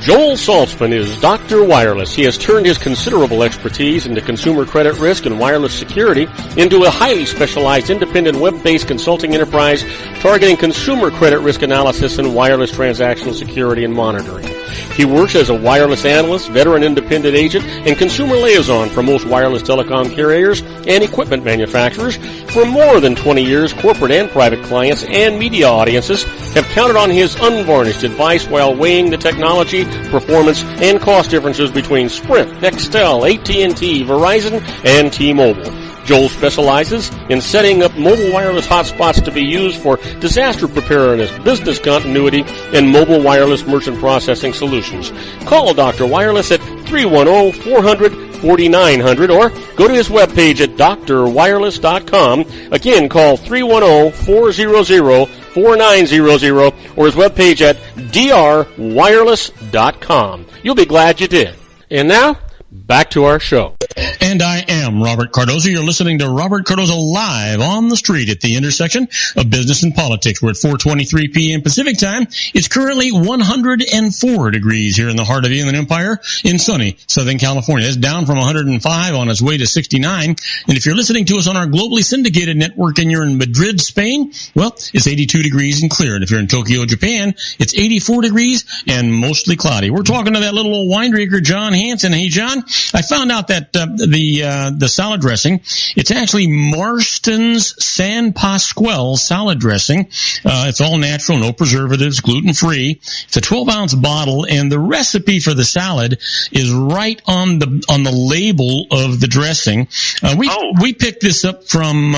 Joel Saltzman is Dr. Wireless. He has turned his considerable expertise into consumer credit risk and wireless security into a highly specialized independent web-based consulting enterprise targeting consumer credit risk analysis and wireless transactional security and monitoring. He works as a wireless analyst, veteran independent agent, and consumer liaison for most wireless telecom carriers and equipment manufacturers. For more than 20 years, corporate and private clients and media audiences have counted on his unvarnished advice while weighing the technology, performance, and cost differences between Sprint, Nextel, AT&T, Verizon, and T-Mobile. Joel specializes in setting up mobile wireless hotspots to be used for disaster preparedness, business continuity, and mobile wireless merchant processing solutions. Call Dr. Wireless at 310-400-4900 or go to his webpage at drwireless.com. Again, call 310-400-4900 or his webpage at drwireless.com. You'll be glad you did. And now, back to our show. And I am Robert Cardoza. You're listening to Robert Cardoza live on the street at the intersection of business and politics. We're at 4:23 p.m. Pacific time. It's currently 104 degrees here in the heart of the Inland Empire in sunny Southern California. It's down from 105 on its way to 69. And if you're listening to us on our globally syndicated network and you're in Madrid, Spain, well, it's 82 degrees and clear. And if you're in Tokyo, Japan, it's 84 degrees and mostly cloudy. We're talking to that little old winemaker, John Hansen. Hey, John, I found out that the salad dressing, it's actually Marston's San Pasquale salad dressing. It's all natural, no preservatives, gluten-free. It's a 12-ounce bottle, and the recipe for the salad is right on the label of the dressing. We picked this up from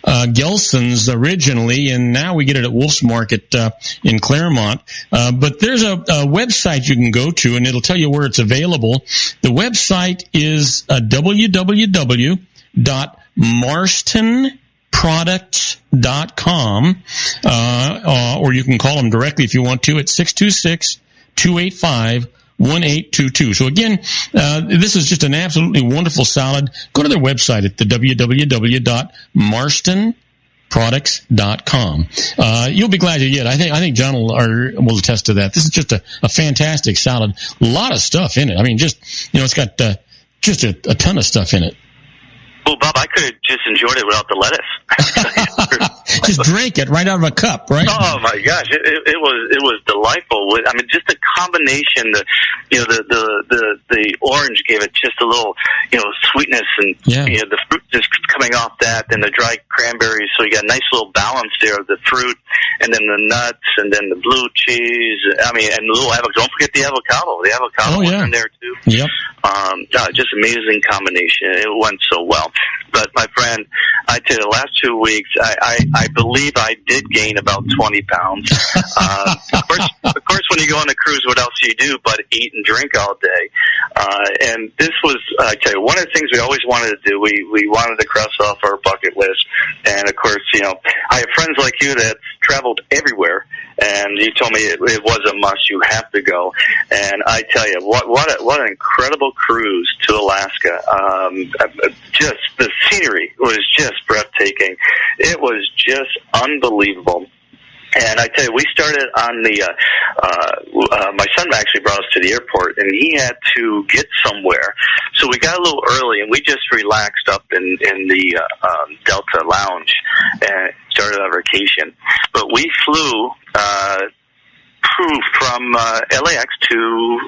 Gelson's originally, and now we get it at Wolf's Market in Claremont. But there's a website you can go to, and it'll tell you where it's available. The website is www.marstonproducts.com, or you can call them directly if you want to at 626-285-1822. So again, this is just an absolutely wonderful salad. Go to their website at the www.marstonproducts.com. You'll be glad you did. I think John will attest to that. This is just a fantastic salad. A lot of stuff in it. I mean, it's got just a ton of stuff in it. Well, Bob, I could have just enjoyed it without the lettuce. Just drink it right out of a cup, right? Oh my gosh, it was delightful. I mean, just the combination, the orange gave it just a little, sweetness, and the fruit just coming off that, and the dried cranberries. So you got a nice little balance there of the fruit, and then the nuts, and then the blue cheese. I mean, and the little avocado. Don't forget the avocado. The avocado was in there too. Yep. Just amazing combination. It went so well. But my friend, I tell you, the last 2 weeks, I believe I did gain about 20 pounds. Of course, when you go on a cruise, what else do you do but eat and drink all day? And this was, I tell you, one of the things we always wanted to do. We wanted to cross off our bucket list. And of course, I have friends like you that traveled everywhere. And you told me it was a must. You have to go. And I tell you, what an incredible cruise to Alaska. Just the scenery was just breathtaking. It was just unbelievable. And I tell you, we started on my son actually brought us to the airport, and he had to get somewhere. So we got a little early, and we just relaxed up in the Delta Lounge and started our vacation. But we flew from LAX to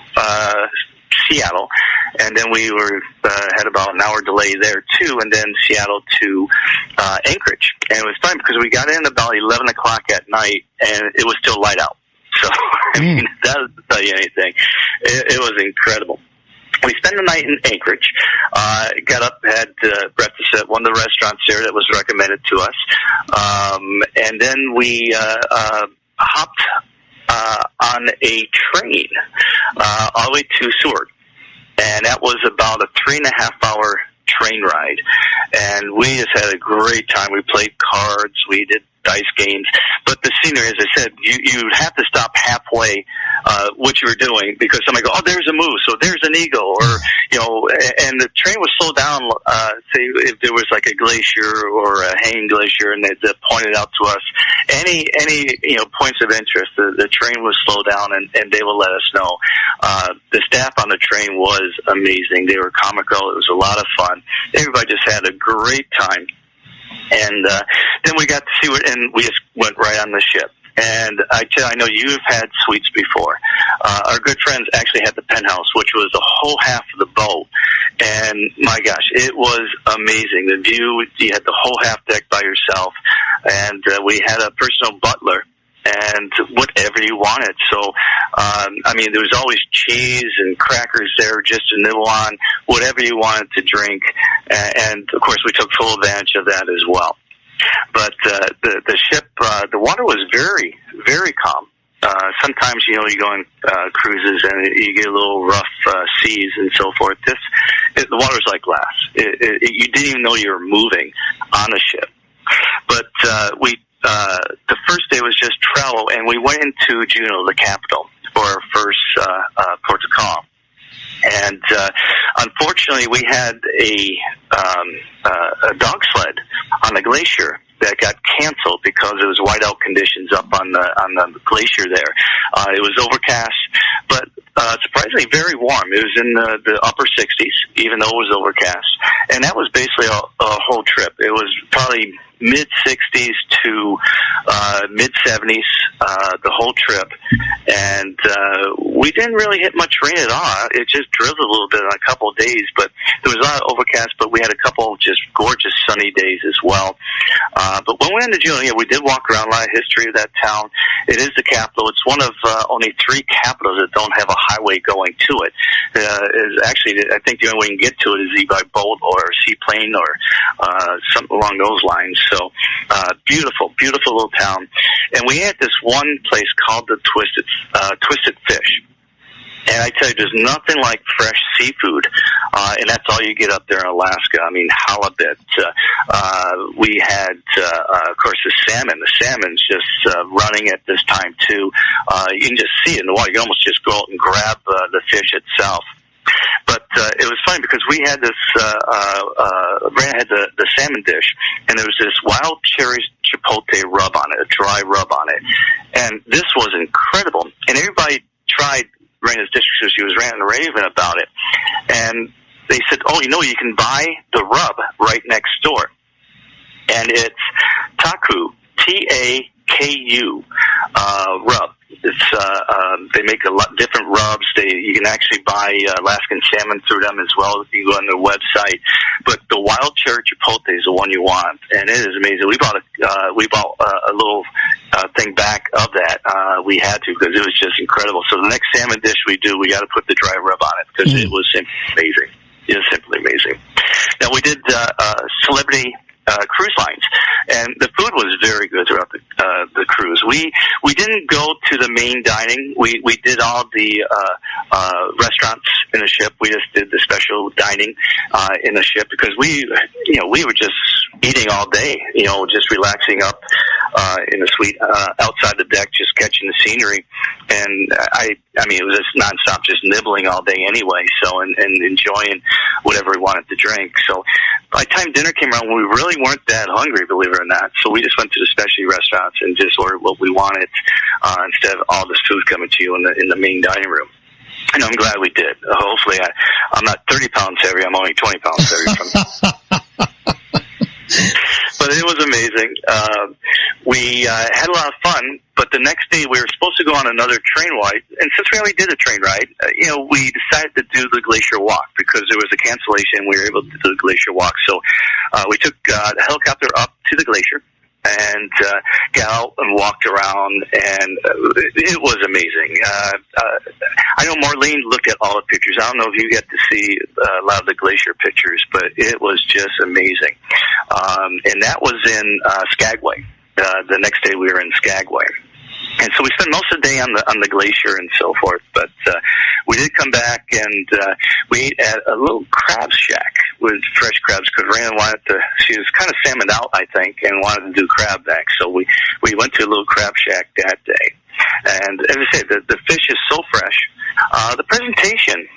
Seattle, and then we had about an hour delay there too, and then Seattle to Anchorage. And it was fun because we got in about 11 o'clock at night, and it was still light out. So, I mean, that doesn't tell you anything. It was incredible. We spent the night in Anchorage, got up, had breakfast at one of the restaurants there that was recommended to us, and then we hopped on a train all the way to Seward. And that was about a 3.5-hour train ride. And we just had a great time. We played cards. We did dice games. But the scenery, as I said, you'd have to stop halfway what you were doing because somebody go, oh, there's a moose, or there's an eagle, or, and the train would slow down, say if there was like a glacier or a hanging glacier, and they pointed out to us any points of interest. The train would slow down, and they would let us know. The staff on the train was amazing. They were comical. It was a lot of fun. Everybody just had a great time. And then we got to see it, and we just went right on the ship. And I know you've had suites before. Our good friends actually had the penthouse, which was the whole half of the boat. And my gosh, it was amazing. The view, you had the whole half deck by yourself, and we had a personal butler and whatever you wanted. So, I mean, there was always cheese and crackers there just to nibble on, whatever you wanted to drink. And of course, we took full advantage of that as well. But the ship, the water was very, very calm. Sometimes, you know, you go on cruises and you get a little rough seas and so forth. The water's like glass. You didn't even know you were moving on the ship. But the first day was just travel, and we went into Juneau, the capital, for our first port to call. And unfortunately, we had a dog sled on the glacier that got canceled because it was whiteout conditions up on the glacier there. It was overcast, but surprisingly very warm. It was in the upper 60s, even though it was overcast. And that was basically a whole trip. It was probably mid-60s to mid-70s, the whole trip. And we didn't really hit much rain at all. It just drizzled a little bit on a couple of days, but there was a lot of overcast, but we had a couple of just gorgeous sunny days as well. But when we went to Juneau, yeah, we did walk around, a lot of history of that town. It is the capital. It's one of only 3 capitals that don't have a highway going to it. Is actually, I think the only way you can get to it is either by boat or seaplane or something along those lines. So beautiful, beautiful little town. And we had this one place called the Twisted Fish. And I tell you, there's nothing like fresh seafood, and that's all you get up there in Alaska. I mean, halibut. We had, of course, the salmon. The salmon's just running at this time, too. You can just see it in the water. You can almost just go out and grab the fish itself. But it was funny because we had this, Brandon had the salmon dish, and there was this wild cherry chipotle rub on it, a dry rub on it. And this was incredible. And everybody tried Raina's dish because she was ranting and raving about it. And they said, oh, you know, you can buy the rub right next door. And it's Taku, T-A-K-U, rub. It's, they make a lot different rubs. You can actually buy Alaskan salmon through them as well if you go on their website. But the wild cherry chipotle is the one you want, and it is amazing. We bought a little thing back of that. We had to because it was just incredible. So the next salmon dish we do, we got to put the dry rub on it because it was simply amazing. It was simply amazing. Now we did celebrity cruise lines, and the food was very good throughout the cruise. We didn't go to the main dining. We did all the restaurants in the ship. We just did the special dining in the ship because we were just eating all day, just relaxing up in the suite outside the deck, just catching the scenery. And I mean, it was just nonstop, just nibbling all day anyway. So and enjoying whatever we wanted to drink. So by the time dinner came around, we really weren't that hungry, believe it or not. So we just went to the specialty restaurants and just ordered what we wanted instead of all this food coming to you in the main dining room. And I'm glad we did. Hopefully, I'm not 30 pounds heavy. I'm only 20 pounds heavy from But it was amazing. We had a lot of fun, but the next day we were supposed to go on another train ride, and since we already did a train ride, we decided to do the glacier walk because there was a cancellation. We were able to do the glacier walk, so we took the helicopter up to the glacier and got out and walked around, and it was amazing. I know Marlene looked at all the pictures. I don't know if you get to see a lot of the glacier pictures, but it was just amazing. And that was in Skagway. The next day we were in Skagway. And so we spent most of the day on the glacier and so forth, but we did come back and we ate at a little crab shack with fresh crabs because Raina she was kind of salmoned out, I think, and wanted to do crab back. So we went to a little crab shack that day. And as I said, the fish is so fresh. The presentation,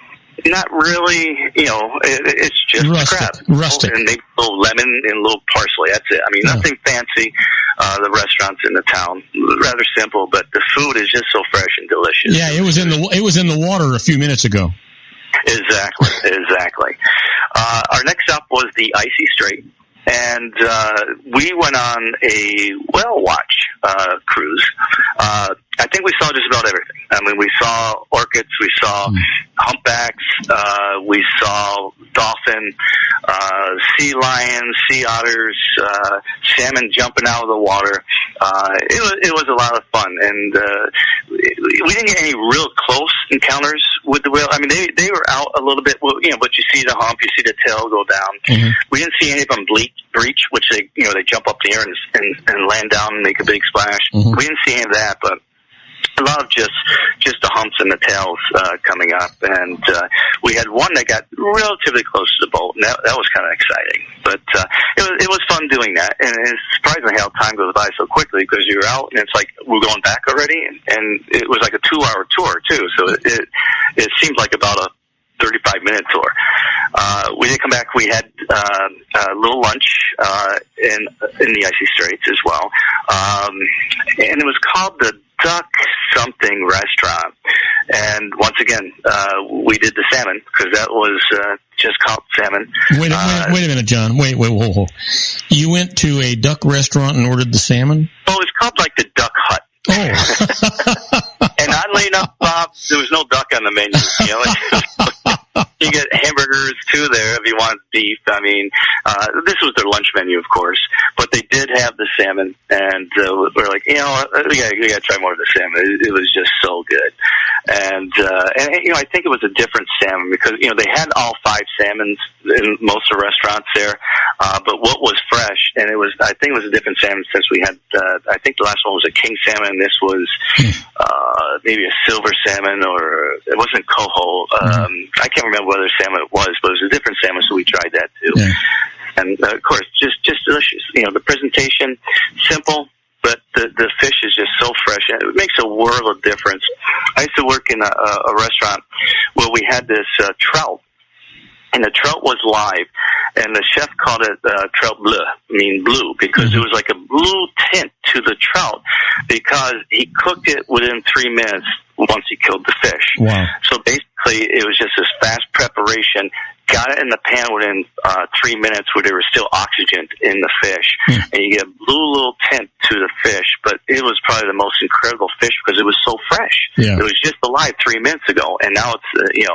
not really, it's just crab. Rustic. And maybe a little lemon and a little parsley. That's it. I mean, nothing fancy. The restaurants in the town, rather simple, but the food is just so fresh and delicious. Yeah, it was in the water a few minutes ago. Exactly. Our next stop was the Icy Strait, and we went on a whale watch cruise. I think we saw just about everything. I mean, we saw orchids, we saw humpbacks. We saw dolphin, sea lions, sea otters, salmon jumping out of the water. It was a lot of fun, and we didn't get any real close encounters with the whale. I mean, they were out a little bit, but you see the hump, you see the tail go down. Mm-hmm. We didn't see any of them breach, which they jump up in the air and land down and make a big splash. Mm-hmm. We didn't see any of that, but a lot of just the humps and the tails coming up, and we had one that got relatively close to the boat, and that was kind of exciting. But it was fun doing that, and it's surprising how time goes by so quickly because you're out and it's like we're going back already, and it was like a 2-hour tour too, so it seemed like about a 35-minute tour. We did come back. We had a little lunch in the Icy Straits as well, and it was called the Duck Something Restaurant. And once again, we did the salmon because that was just called salmon. Wait a minute, John. Wait, whoa. You went to a duck restaurant and ordered the salmon? Oh, it's called like the Duck Hut. Oh. And oddly enough, Bob, there was no duck on the menu. You get hamburgers too there if you want beef. I mean, this was their lunch menu, of course, but they did have the salmon, and we're like, we gotta try more of the salmon. It was just so good, and I think it was a different salmon because they had all 5 salmons in most of the restaurants there, but what was fresh, and I think it was a different salmon since we had. I think the last one was a king salmon. This was maybe a silver salmon, or it wasn't coho. I can't remember what other salmon it was, but it was a different salmon, so we tried that too. Yeah. And of course, just delicious. The presentation, simple, but the fish is just so fresh, and it makes a world of difference. I used to work in a restaurant where we had this trout, and the trout was live, and the chef called it trout bleu, blue, because it was like a blue tint to the trout, because he cooked it within 3 minutes once he killed the fish. Wow. So basically, it was just this fast preparation, got it in the pan within 3 minutes where there was still oxygen in the fish, and you get a blue little tint to the fish, but it was probably the most incredible fish because it was so fresh. Yeah. It was just alive 3 minutes ago, and now it's,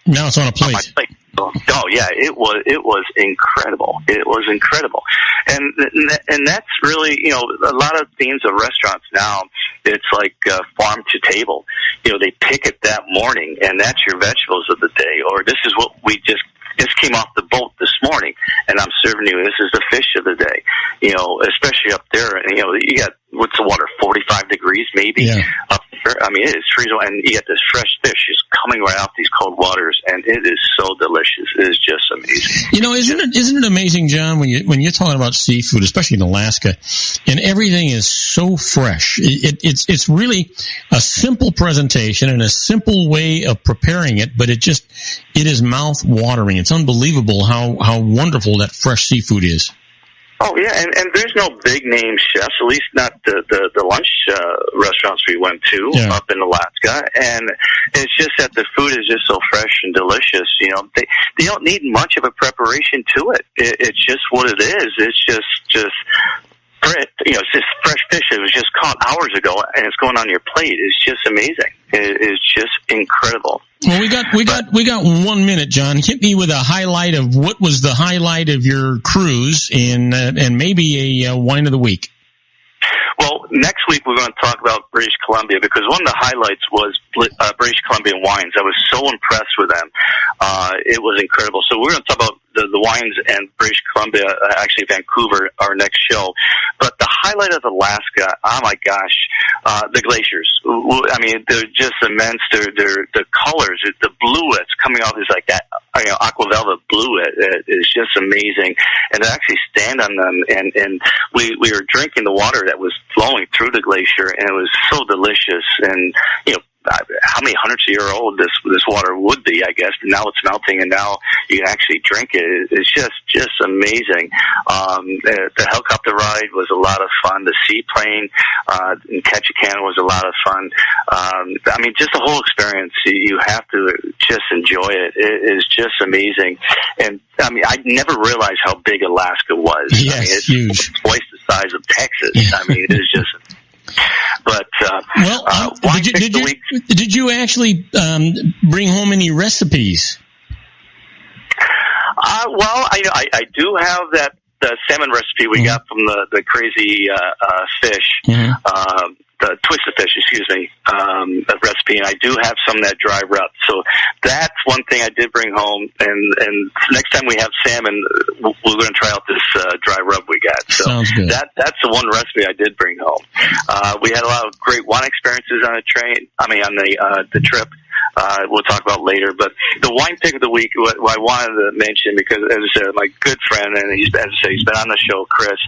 now it's on a plate. On my plate. Oh yeah, it was incredible. It was incredible, and that's really a lot of themes of restaurants now. It's like farm to table. They pick it that morning, and that's your vegetables of the day. Or this is what we just came off the boat this morning, and I'm serving you. This is the fish of the day. Especially up there, and you got what's the water, 45 degrees maybe up there. I mean, it is freezing, and you get this fresh fish just coming right off these cold waters, and it is so delicious. It is just amazing. Isn't it amazing, John, when you're talking about seafood, especially in Alaska, and everything is so fresh. It's really a simple presentation and a simple way of preparing it, but it is mouth watering. It's unbelievable how wonderful that fresh seafood is. Oh yeah, and there's no big name chefs, at least not the lunch restaurants we went to up in Alaska, and it's just that the food is just so fresh and delicious. They don't need much of a preparation to it. It's just what it is. It's just it's just fresh fish that was just caught hours ago, and it's going on your plate. It's just amazing. It's just incredible. Well, we got 1 minute, John. Hit me with a highlight of what was the highlight of your cruise, and maybe a wine of the week. Well, next week we're going to talk about British Columbia because one of the highlights was British Columbian wines. I was so impressed with them. It was incredible. So we're going to talk about the wines and British Columbia, actually Vancouver, our next show. But the highlight of Alaska, oh my gosh, the glaciers. I mean, they're just immense. They're the colors, the blue that's coming off is like that, aqua velvet blue. It is just amazing. And to actually stand on them, and we were drinking the water that was flowing through the glacier, and it was so delicious. And how many hundreds of years old this water would be, I guess. And now it's melting, and now you can actually drink it. It's just amazing. The helicopter ride was a lot of fun. The seaplane in Ketchikan was a lot of fun. I mean, just the whole experience. You have to just enjoy it. It is just amazing. And I mean, I never realized how big Alaska was. Yes, I mean, it's huge. Twice the size of Texas. I mean, it is just But well, did you actually bring home any recipes? Well, I do have the salmon recipe we got from the crazy fish. Mm-hmm. The twisted fish, the recipe, and I do have some of that dry rub. So that's one thing I did bring home. And next time we have salmon, we're going to try out this dry rub we got. So sounds good. That's the one recipe I did bring home. We had a lot of great wine experiences on the trip. We'll talk about later, but the wine pick of the week, what I wanted to mention, because as I said, my good friend, and he's been on the show, Chris,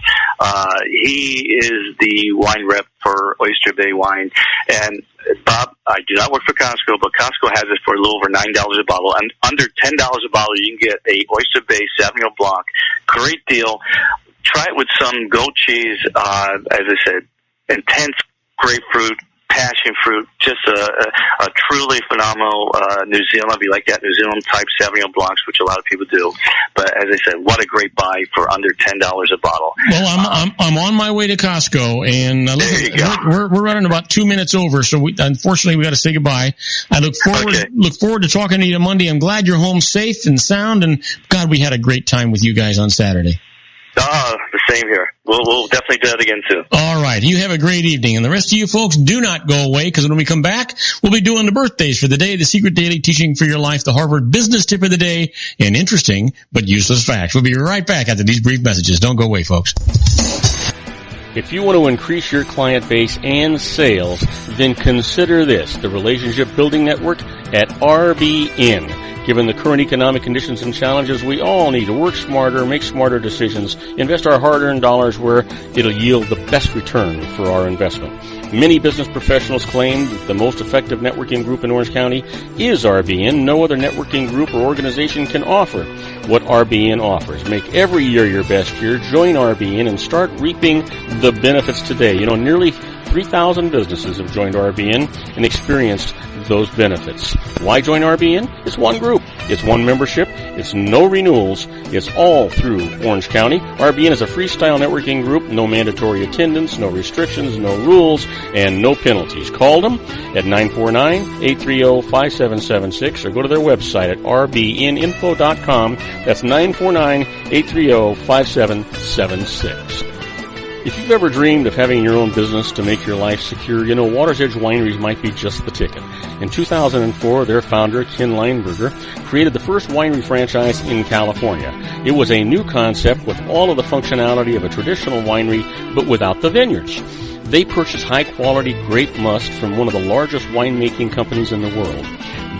he is the wine rep for Oyster Bay Wine. And Bob, I do not work for Costco, but Costco has it for a little over $9 a bottle, and under $10 a bottle, you can get a Oyster Bay Sauvignon Blanc. Great deal. Try it with some goat cheese, as I said, intense grapefruit, passion fruit, just a truly phenomenal New Zealand. If you like that New Zealand type Sauvignon Blancs, which a lot of people do. But as I said, what a great buy for under $10 a bottle. Well, I'm on my way to Costco, and there you go. We're running about 2 minutes over, so unfortunately we got to say goodbye. I look forward to talking to you Monday. I'm glad you're home safe and sound, and God, we had a great time with you guys on Saturday. The same here. We'll definitely do that again, too. All right. You have a great evening. And the rest of you folks, do not go away, because when we come back, we'll be doing the birthdays for the day, the secret daily teaching for your life, the Harvard business tip of the day, and interesting but useless facts. We'll be right back after these brief messages. Don't go away, folks. If you want to increase your client base and sales, then consider this, the Relationship Building Network at RBN. Given the current economic conditions and challenges, we all need to work smarter, make smarter decisions, invest our hard-earned dollars where it'll yield the best return for our investment. Many business professionals claim that the most effective networking group in Orange County is RBN. No other networking group or organization can offer what RBN offers. Make every year your best year. Join RBN and start reaping the benefits today. Nearly 3,000 businesses have joined RBN and experienced those benefits. Why join RBN? It's one group. It's one membership. It's no renewals. It's all through Orange County. RBN is a freestyle networking group. No mandatory attendance, no restrictions, no rules, and no penalties. Call them at 949-830-5776 or go to their website at rbninfo.com. That's 949-830-5776. If you've ever dreamed of having your own business to make your life secure, Water's Edge Wineries might be just the ticket. In 2004, their founder, Ken Leinberger, created the first winery franchise in California. It was a new concept with all of the functionality of a traditional winery, but without the vineyards. They purchased high-quality grape must from one of the largest winemaking companies in the world.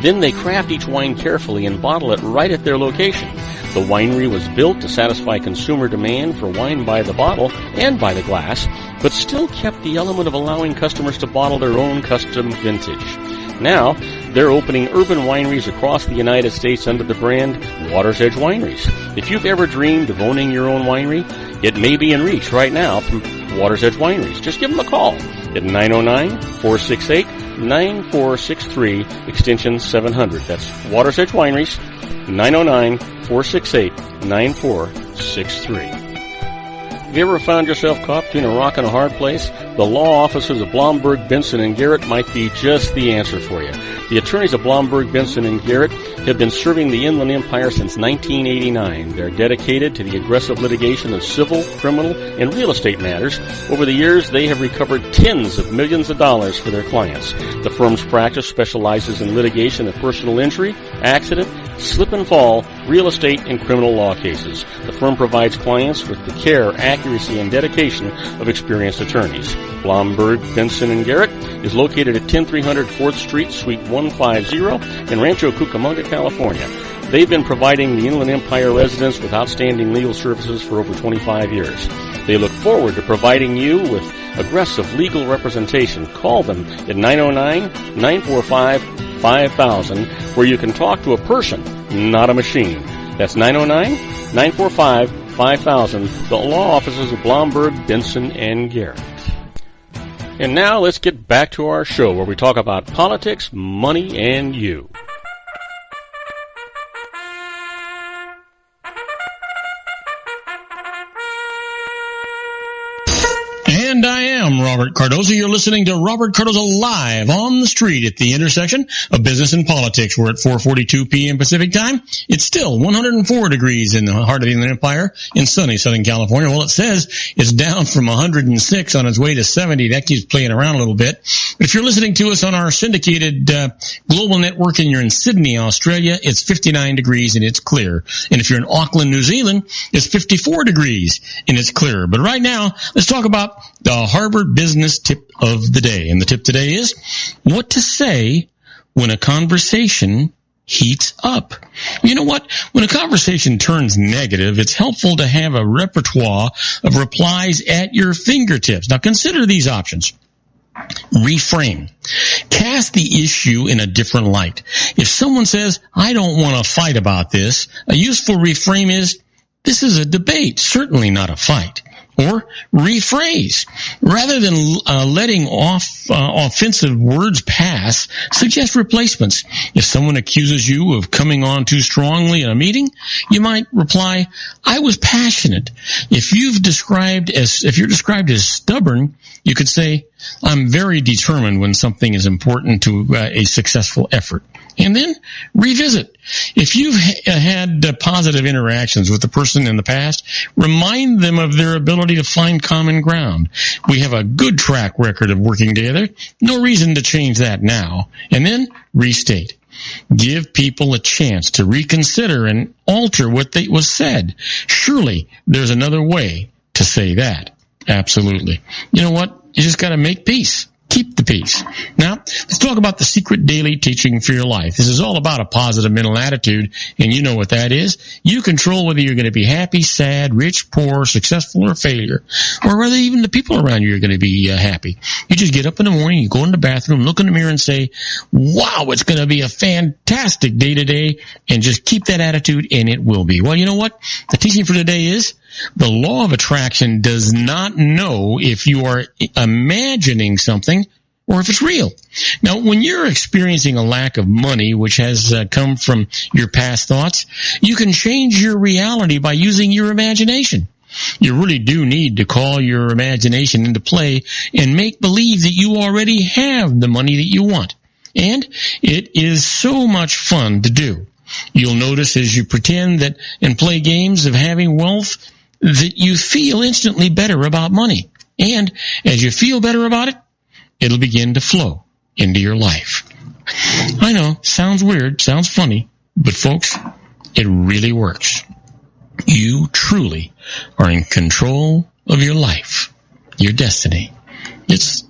Then they craft each wine carefully and bottle it right at their location. The winery was built to satisfy consumer demand for wine by the bottle and by the glass, but still kept the element of allowing customers to bottle their own custom vintage. Now, they're opening urban wineries across the United States under the brand Water's Edge Wineries. If you've ever dreamed of owning your own winery, it may be in reach right now through Water's Edge Wineries. Just give them a call at 909-468-9463, extension 700. That's Water's Edge Wineries, 909-468-9463. Have you ever found yourself caught between a rock and a hard place? The law offices of Blomberg, Benson & Garrett might be just the answer for you. The attorneys of Blomberg, Benson & Garrett have been serving the Inland Empire since 1989. They're dedicated to the aggressive litigation of civil, criminal, and real estate matters. Over the years, they have recovered tens of millions of dollars for their clients. The firm's practice specializes in litigation of personal injury, accident, slip and fall, real estate, and criminal law cases. The firm provides clients with the care, accuracy, and dedication of experienced attorneys. Blomberg, Benson & Garrett is located at 10300 4th Street, Suite 150 in Rancho Cucamonga, California. They've been providing the Inland Empire residents with outstanding legal services for over 25 years. They look forward to providing you with aggressive legal representation. Call them at 909-945-5000, where you can talk to a person, not a machine. That's 909-945-5000, the law offices of Blomberg, Benson & Garrett. And now let's get back to our show where we talk about politics, money, and you. And I am Robert Robert Cardoza. You're listening to Robert Cardoza live on the street at the intersection of business and politics. We're at 4:42 p.m. Pacific time. It's still 104 degrees in the heart of the Inland Empire in sunny Southern California. Well, it says it's down from 106 on its way to 70. That keeps playing around a little bit. But if you're listening to us on our syndicated global network and you're in Sydney, Australia, it's 59 degrees and it's clear. And if you're in Auckland, New Zealand, it's 54 degrees and it's clear. But right now, let's talk about the Harvard Business Tip of the day. And the tip today is what to say when a conversation heats up. You know what? When a conversation turns negative, it's helpful to have a repertoire of replies at your fingertips. Now consider these options. Reframe. Cast the issue in a different light. If someone says, I don't want to fight about this, a useful reframe is, this is a debate, certainly not a fight. Or rephrase. Rather than letting offensive words pass, suggest replacements. If someone accuses you of coming on too strongly in a meeting, you might reply, I was passionate. If you're described as stubborn, you could say, I'm very determined when something is important to a successful effort. And then revisit. If you've had positive interactions with the person in the past, remind them of their ability to find common ground. We have a good track record of working together. No reason to change that now. And then restate. Give people a chance to reconsider and alter what was said. Surely there's another way to say that. Absolutely. You know what? You just got to make peace. Keep the peace. Now, let's talk about the secret daily teaching for your life. This is all about a positive mental attitude, and you know what that is. You control whether you're going to be happy, sad, rich, poor, successful, or failure, or whether even the people around you are going to be happy. You just get up in the morning, you go in the bathroom, look in the mirror and say, wow, it's going to be a fantastic day today, and just keep that attitude, and it will be. Well, you know what? The teaching for today is, the law of attraction does not know if you are imagining something or if it's real. Now, when you're experiencing a lack of money, which has come from your past thoughts, you can change your reality by using your imagination. You really do need to call your imagination into play and make believe that you already have the money that you want. And it is so much fun to do. You'll notice as you pretend that and play games of having wealth that you feel instantly better about money. And as you feel better about it, it'll begin to flow into your life. I know, sounds weird, sounds funny, but folks, it really works. You truly are in control of your life, your destiny. It's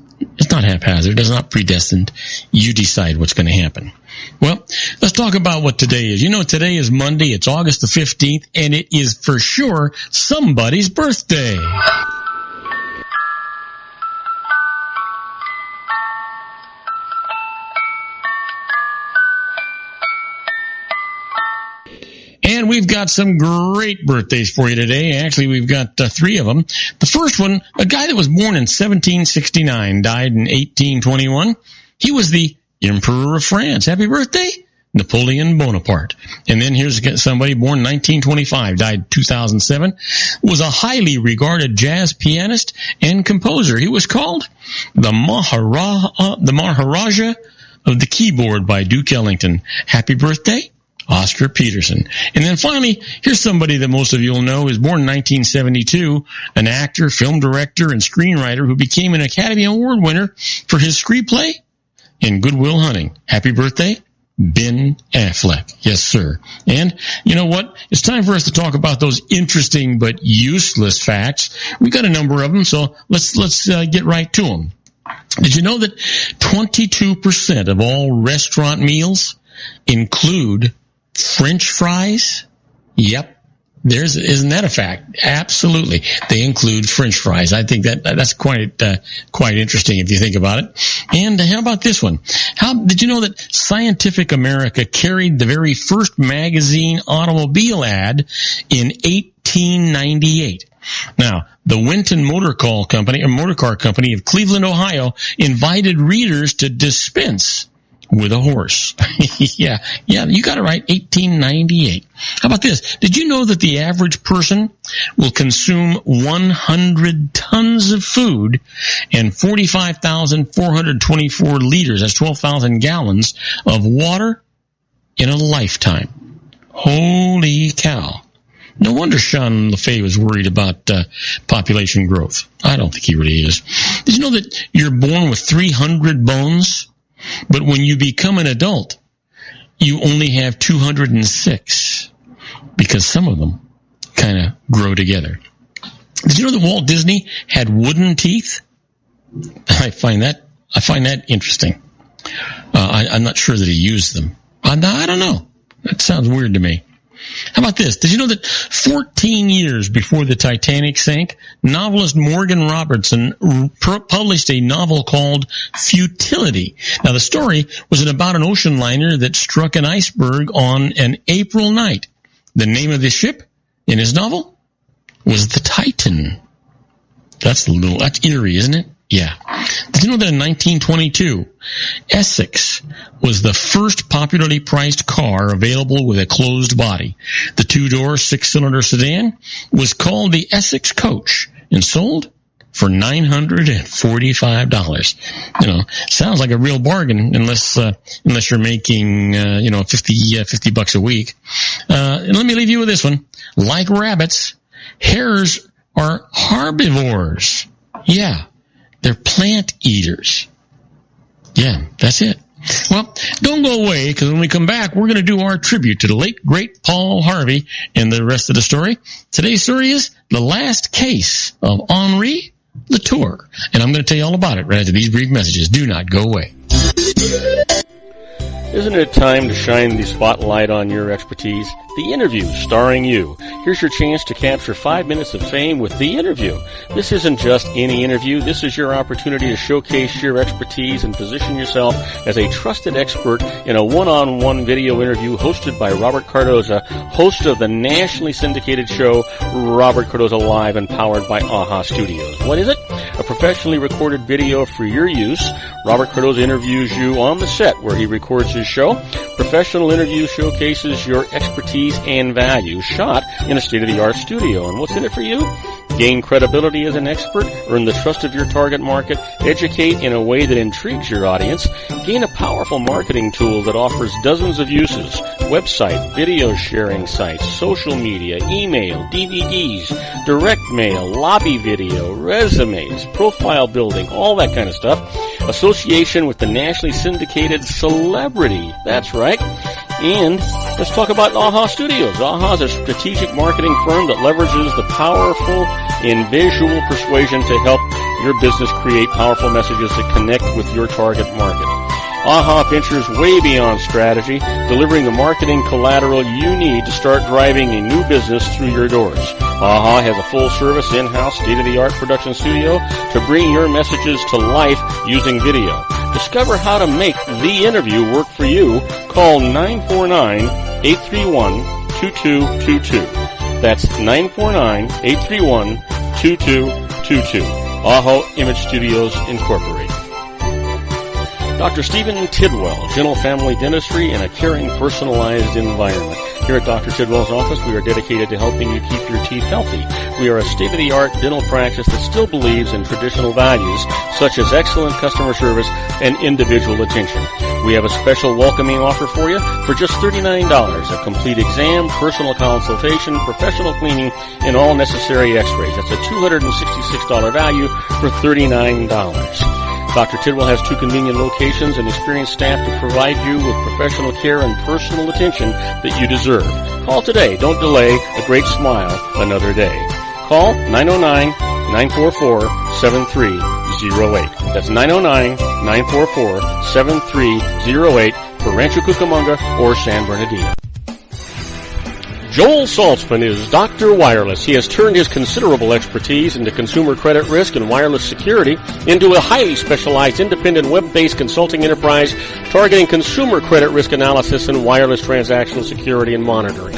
not haphazard, it's not predestined. You decide what's going to happen. Well, let's talk about what today is. You know, today is Monday, it's August the 15th, and it is for sure somebody's birthday. And we've got some great birthdays for you today. Actually, we've got three of them. The first one, a guy that was born in 1769, died in 1821. He was the Emperor of France. Happy birthday, Napoleon Bonaparte. And then here's somebody born in 1925, died 2007, was a highly regarded jazz pianist and composer. He was called the Maharaja of the Keyboard by Duke Ellington. Happy birthday, Oscar Peterson. And then finally, here's somebody that most of you will know. He was born in 1972, an actor, film director, and screenwriter who became an Academy Award winner for his screenplay in Good Will Hunting. Happy birthday, Ben Affleck. Yes, sir. And you know what? It's time for us to talk about those interesting but useless facts. We've got a number of them, so let's get right to them. Did you know that 22% of all restaurant meals include French fries? Yep. Isn't that a fact? Absolutely. They include French fries. I think that's quite interesting if you think about it. And how about this one? How did you know that Scientific America carried the very first magazine automobile ad in 1898? Now, the Winton Motor Car Company of Cleveland, Ohio, invited readers to dispense with a horse. yeah, you got it right, 1898. How about this? Did you know that the average person will consume 100 tons of food and 45,424 liters, that's 12,000 gallons of water in a lifetime? Holy cow. No wonder Sean LaFay was worried about population growth. I don't think he really is. Did you know that you're born with 300 bones? But when you become an adult, you only have 206 because some of them kind of grow together. Did you know that Walt Disney had wooden teeth? I find that interesting. I'm not sure that he used them. I don't know. That sounds weird to me. How about this? Did you know that 14 years before the Titanic sank, novelist Morgan Robertson published a novel called Futility? Now, the story was about an ocean liner that struck an iceberg on an April night. The name of the ship in his novel was the Titan. That's eerie, isn't it? Yeah. Did you know that in 1922, Essex was the first popularly priced car available with a closed body? The two-door, six-cylinder sedan was called the Essex Coach and sold for $945. Sounds like a real bargain unless you're making, $50 a week. And let me leave you with this one. Like rabbits, hares are herbivores. Yeah. They're plant eaters. Yeah, that's it. Well, don't go away, because when we come back, we're going to do our tribute to the late, great Paul Harvey and the rest of the story. Today's story is The Last Case of Henri Latour. And I'm going to tell you all about it right after these brief messages. Do not go away. Isn't it time to shine the spotlight on your expertise? The Interview, starring you. Here's your chance to capture 5 minutes of fame with The Interview. This isn't just any interview. This is your opportunity to showcase your expertise and position yourself as a trusted expert in a one-on-one video interview hosted by Robert Cardoza, host of the nationally syndicated show Robert Cardoza Live and powered by AHA Studios. What is it? A professionally recorded video for your use. Robert Cardoza interviews you on the set where he records his show. Professional interview showcases your expertise and value, shot in a state-of-the-art studio. And what's in it for you? Gain credibility as an expert, earn the trust of your target market, educate in a way that intrigues your audience, gain a powerful marketing tool that offers dozens of uses, website, video sharing sites, social media, email, DVDs, direct mail, lobby video, resumes, profile building, all that kind of stuff. Association with the nationally syndicated celebrity. That's right. And let's talk about AHA Studios. AHA is a strategic marketing firm that leverages the powerful in visual persuasion to help your business create powerful messages that connect with your target market. AHA ventures way beyond strategy, delivering the marketing collateral you need to start driving a new business through your doors. AHA has a full-service, in-house, state-of-the-art production studio to bring your messages to life using video. Discover how to make The Interview work for you. Call 949-831-2222. That's 949-831-2222. AHA Image Studios Incorporated. Dr. Stephen Tidwell, Gentle Family Dentistry in a caring, personalized environment. Here at Dr. Tidwell's office, we are dedicated to helping you keep your teeth healthy. We are a state-of-the-art dental practice that still believes in traditional values, such as excellent customer service and individual attention. We have a special welcoming offer for you for just $39. A complete exam, personal consultation, professional cleaning, and all necessary x-rays. That's a $266 value for $39. Dr. Tidwell has 2 convenient locations and experienced staff to provide you with professional care and personal attention that you deserve. Call today. Don't delay. A great smile another day. Call 909-944-7308. That's 909-944-7308 for Rancho Cucamonga or San Bernardino. Joel Saltzman is Dr. Wireless. He has turned his considerable expertise into consumer credit risk and wireless security into a highly specialized independent web-based consulting enterprise targeting consumer credit risk analysis and wireless transactional security and monitoring.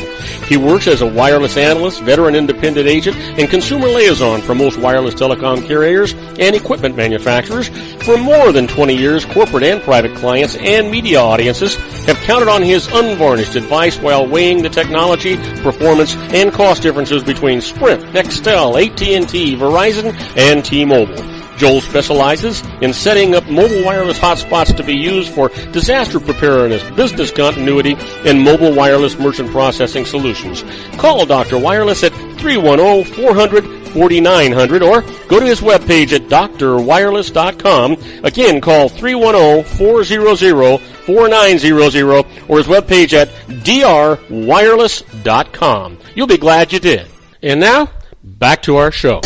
He works as a wireless analyst, veteran independent agent, and consumer liaison for most wireless telecom carriers and equipment manufacturers. For more than 20 years, corporate and private clients and media audiences have counted on his unvarnished advice while weighing the technology, performance, and cost differences between Sprint, Nextel, AT&T, Verizon, and T-Mobile. Joel specializes in setting up mobile wireless hotspots to be used for disaster preparedness, business continuity, and mobile wireless merchant processing solutions. Call Dr. Wireless at 310-400-4900 or go to his webpage at drwireless.com. Again, call 310-400-4900 or his webpage at drwireless.com. You'll be glad you did. And now, back to our show.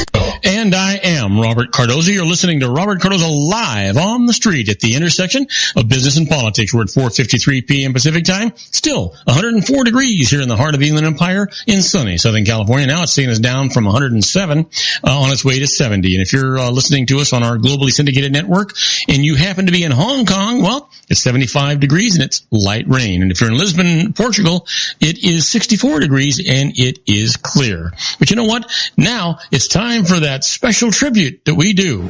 And I am Robert Cardoza. You're listening to Robert Cardoza live on the street at the intersection of business and politics. We're at 4:53 p.m. Pacific time. Still 104 degrees here in the heart of the Inland Empire in sunny Southern California. Now it's taking us down from 107 on its way to 70. And if you're listening to us on our globally syndicated network and you happen to be in Hong Kong, well, it's 75 degrees and it's light rain. And if you're in Lisbon, Portugal, it is 64 degrees and it is clear. But you know what? Now it's time for that special tribute that we do.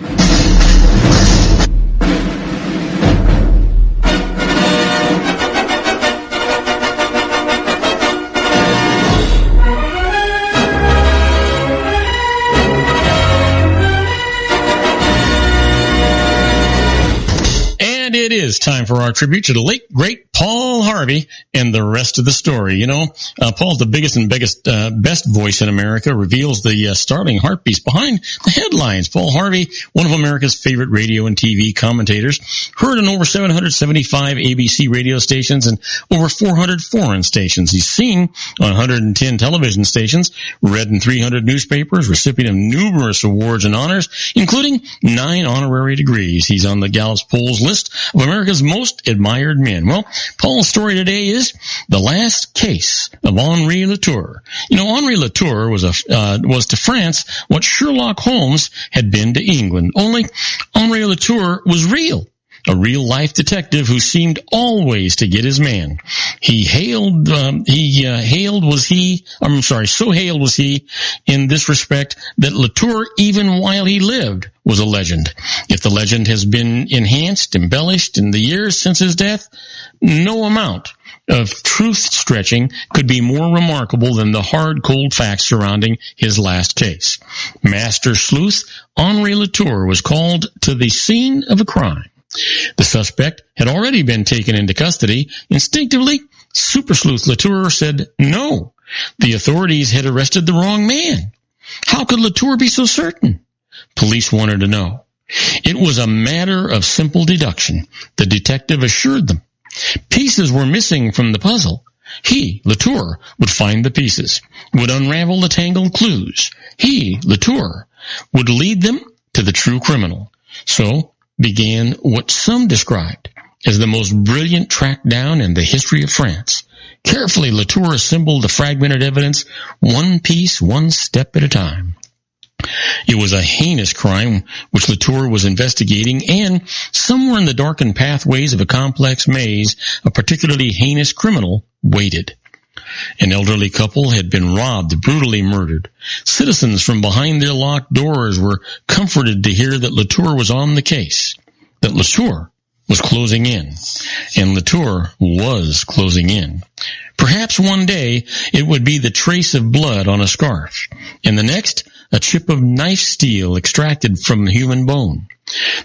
And it is time for our tribute to the late, great Paul Harvey and the rest of the story. You know, Paul's the biggest and best voice in America, reveals the startling heartbeats behind the headlines. Paul Harvey, one of America's favorite radio and TV commentators, heard on over 775 ABC radio stations and over 400 foreign stations. He's seen on 110 television stations, read in 300 newspapers, recipient of numerous awards and honors, including 9 honorary degrees. He's on the Gallup's polls list of America's most admired men. Well, Paul's story today is the last case of Henri Latour. You know, Henri Latour was to France what Sherlock Holmes had been to England. Only Henri Latour was real. A real-life detective who seemed always to get his man. So hailed was he in this respect that Latour, even while he lived, was a legend. If the legend has been enhanced, embellished in the years since his death, no amount of truth-stretching could be more remarkable than the hard, cold facts surrounding his last case. Master sleuth Henri Latour was called to the scene of a crime. The suspect had already been taken into custody. Instinctively, super sleuth Latour said no. The authorities had arrested the wrong man. How could Latour be so certain? Police wanted to know. It was a matter of simple deduction. The detective assured them. Pieces were missing from the puzzle. He, Latour, would find the pieces, would unravel the tangled clues. He, Latour, would lead them to the true criminal. So began what some described as the most brilliant track down in the history of France. Carefully, Latour assembled the fragmented evidence, one piece, one step at a time. It was a heinous crime which Latour was investigating, and somewhere in the darkened pathways of a complex maze, a particularly heinous criminal waited. An elderly couple had been robbed, brutally murdered. Citizens from behind their locked doors were comforted to hear that Latour was on the case, that Latour was closing in. And Latour was closing in. Perhaps one day it would be the trace of blood on a scarf, and the next, a chip of knife steel extracted from human bone.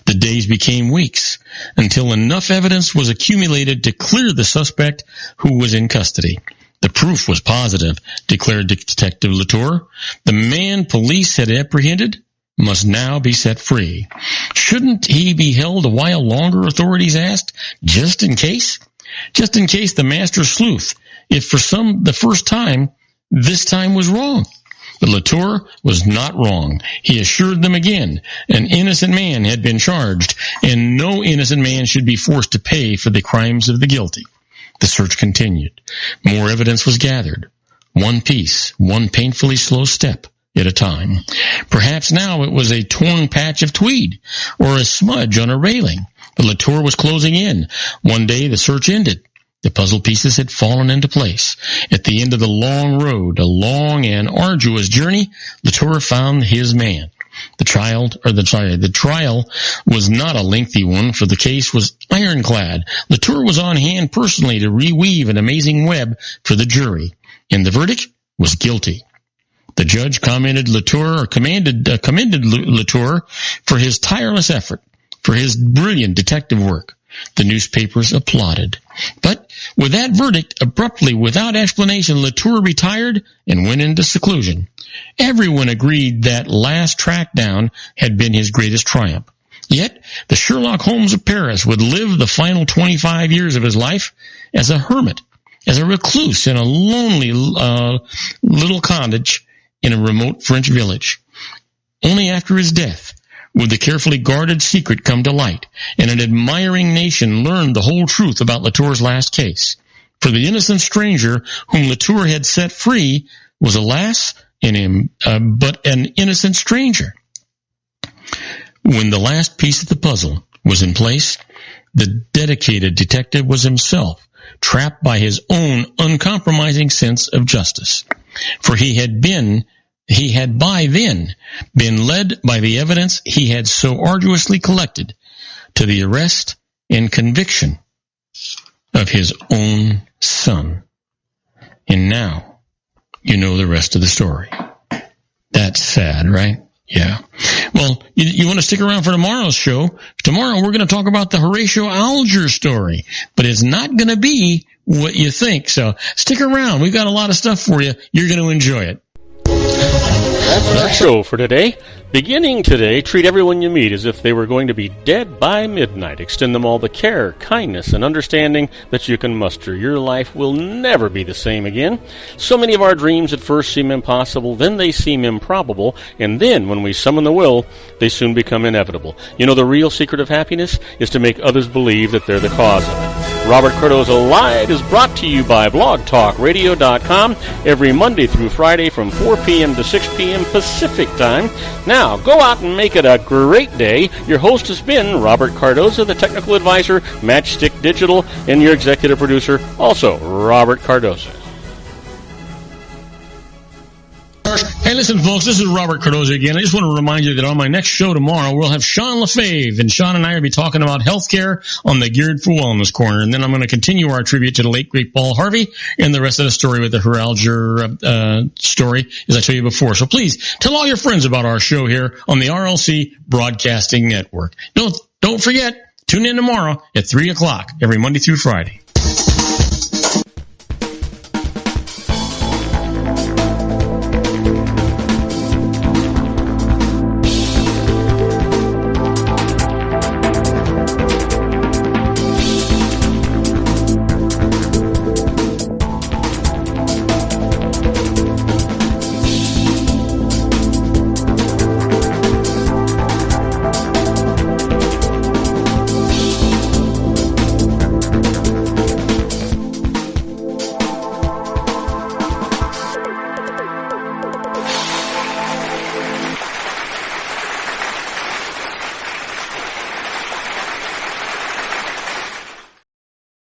The days became weeks, until enough evidence was accumulated to clear the suspect who was in custody. The proof was positive, declared Detective Latour. The man police had apprehended must now be set free. Shouldn't he be held a while longer, authorities asked, just in case? Just in case the master sleuth, if for some the first time, this time was wrong. But Latour was not wrong. He assured them again an innocent man had been charged, and no innocent man should be forced to pay for the crimes of the guilty. The search continued. More evidence was gathered. One piece, one painfully slow step at a time. Perhaps now it was a torn patch of tweed or a smudge on a railing. But Latour was closing in. One day the search ended. The puzzle pieces had fallen into place. At the end of the long road, a long and arduous journey, Latour found his man. The trial was not a lengthy one, for the case was ironclad. Latour was on hand personally to reweave an amazing web for the jury, and the verdict was guilty. The judge commended Latour for his tireless effort, for his brilliant detective work. The newspapers applauded. But with that verdict, abruptly, without explanation, Latour retired and went into seclusion. Everyone agreed that last track down had been his greatest triumph. Yet, the Sherlock Holmes of Paris would live the final 25 years of his life as a hermit, as a recluse in a lonely little cottage in a remote French village. Only after his death would the carefully guarded secret come to light, and an admiring nation learn the whole truth about Latour's last case. For the innocent stranger whom Latour had set free was, alas, but an innocent stranger. When the last piece of the puzzle was in place, the dedicated detective was himself trapped by his own uncompromising sense of justice. For he had by then been led by the evidence he had so arduously collected to the arrest and conviction of his own son. And now you know the rest of the story. That's sad, right? Yeah. Well, you want to stick around for tomorrow's show. Tomorrow we're going to talk about the Horatio Alger story, but it's not going to be what you think. So stick around. We've got a lot of stuff for you. You're going to enjoy it. That's our show for today. Beginning today, treat everyone you meet as if they were going to be dead by midnight. Extend them all the care, kindness, and understanding that you can muster. Your life will never be the same again. So many of our dreams at first seem impossible, then they seem improbable, and then, when we summon the will, they soon become inevitable. You know, the real secret of happiness is to make others believe that they're the cause of it. Robert Cardoza Live is brought to you by blogtalkradio.com every Monday through Friday from 4 p.m. to 6 p.m. Pacific Time. Now, go out and make it a great day. Your host has been Robert Cardoza, the technical advisor, Matchstick Digital, and your executive producer, also Robert Cardoza. Hey, listen, folks, this is Robert Cardoza again. I just want to remind you that on my next show tomorrow, we'll have Sean LaFave, and Sean and I will be talking about healthcare on the Geared for Wellness Corner. And then I'm going to continue our tribute to the late, great Paul Harvey and the rest of the story with the Alger story, as I told you before. So please tell all your friends about our show here on the RLC Broadcasting Network. Don't forget, tune in tomorrow at 3 o'clock every Monday through Friday.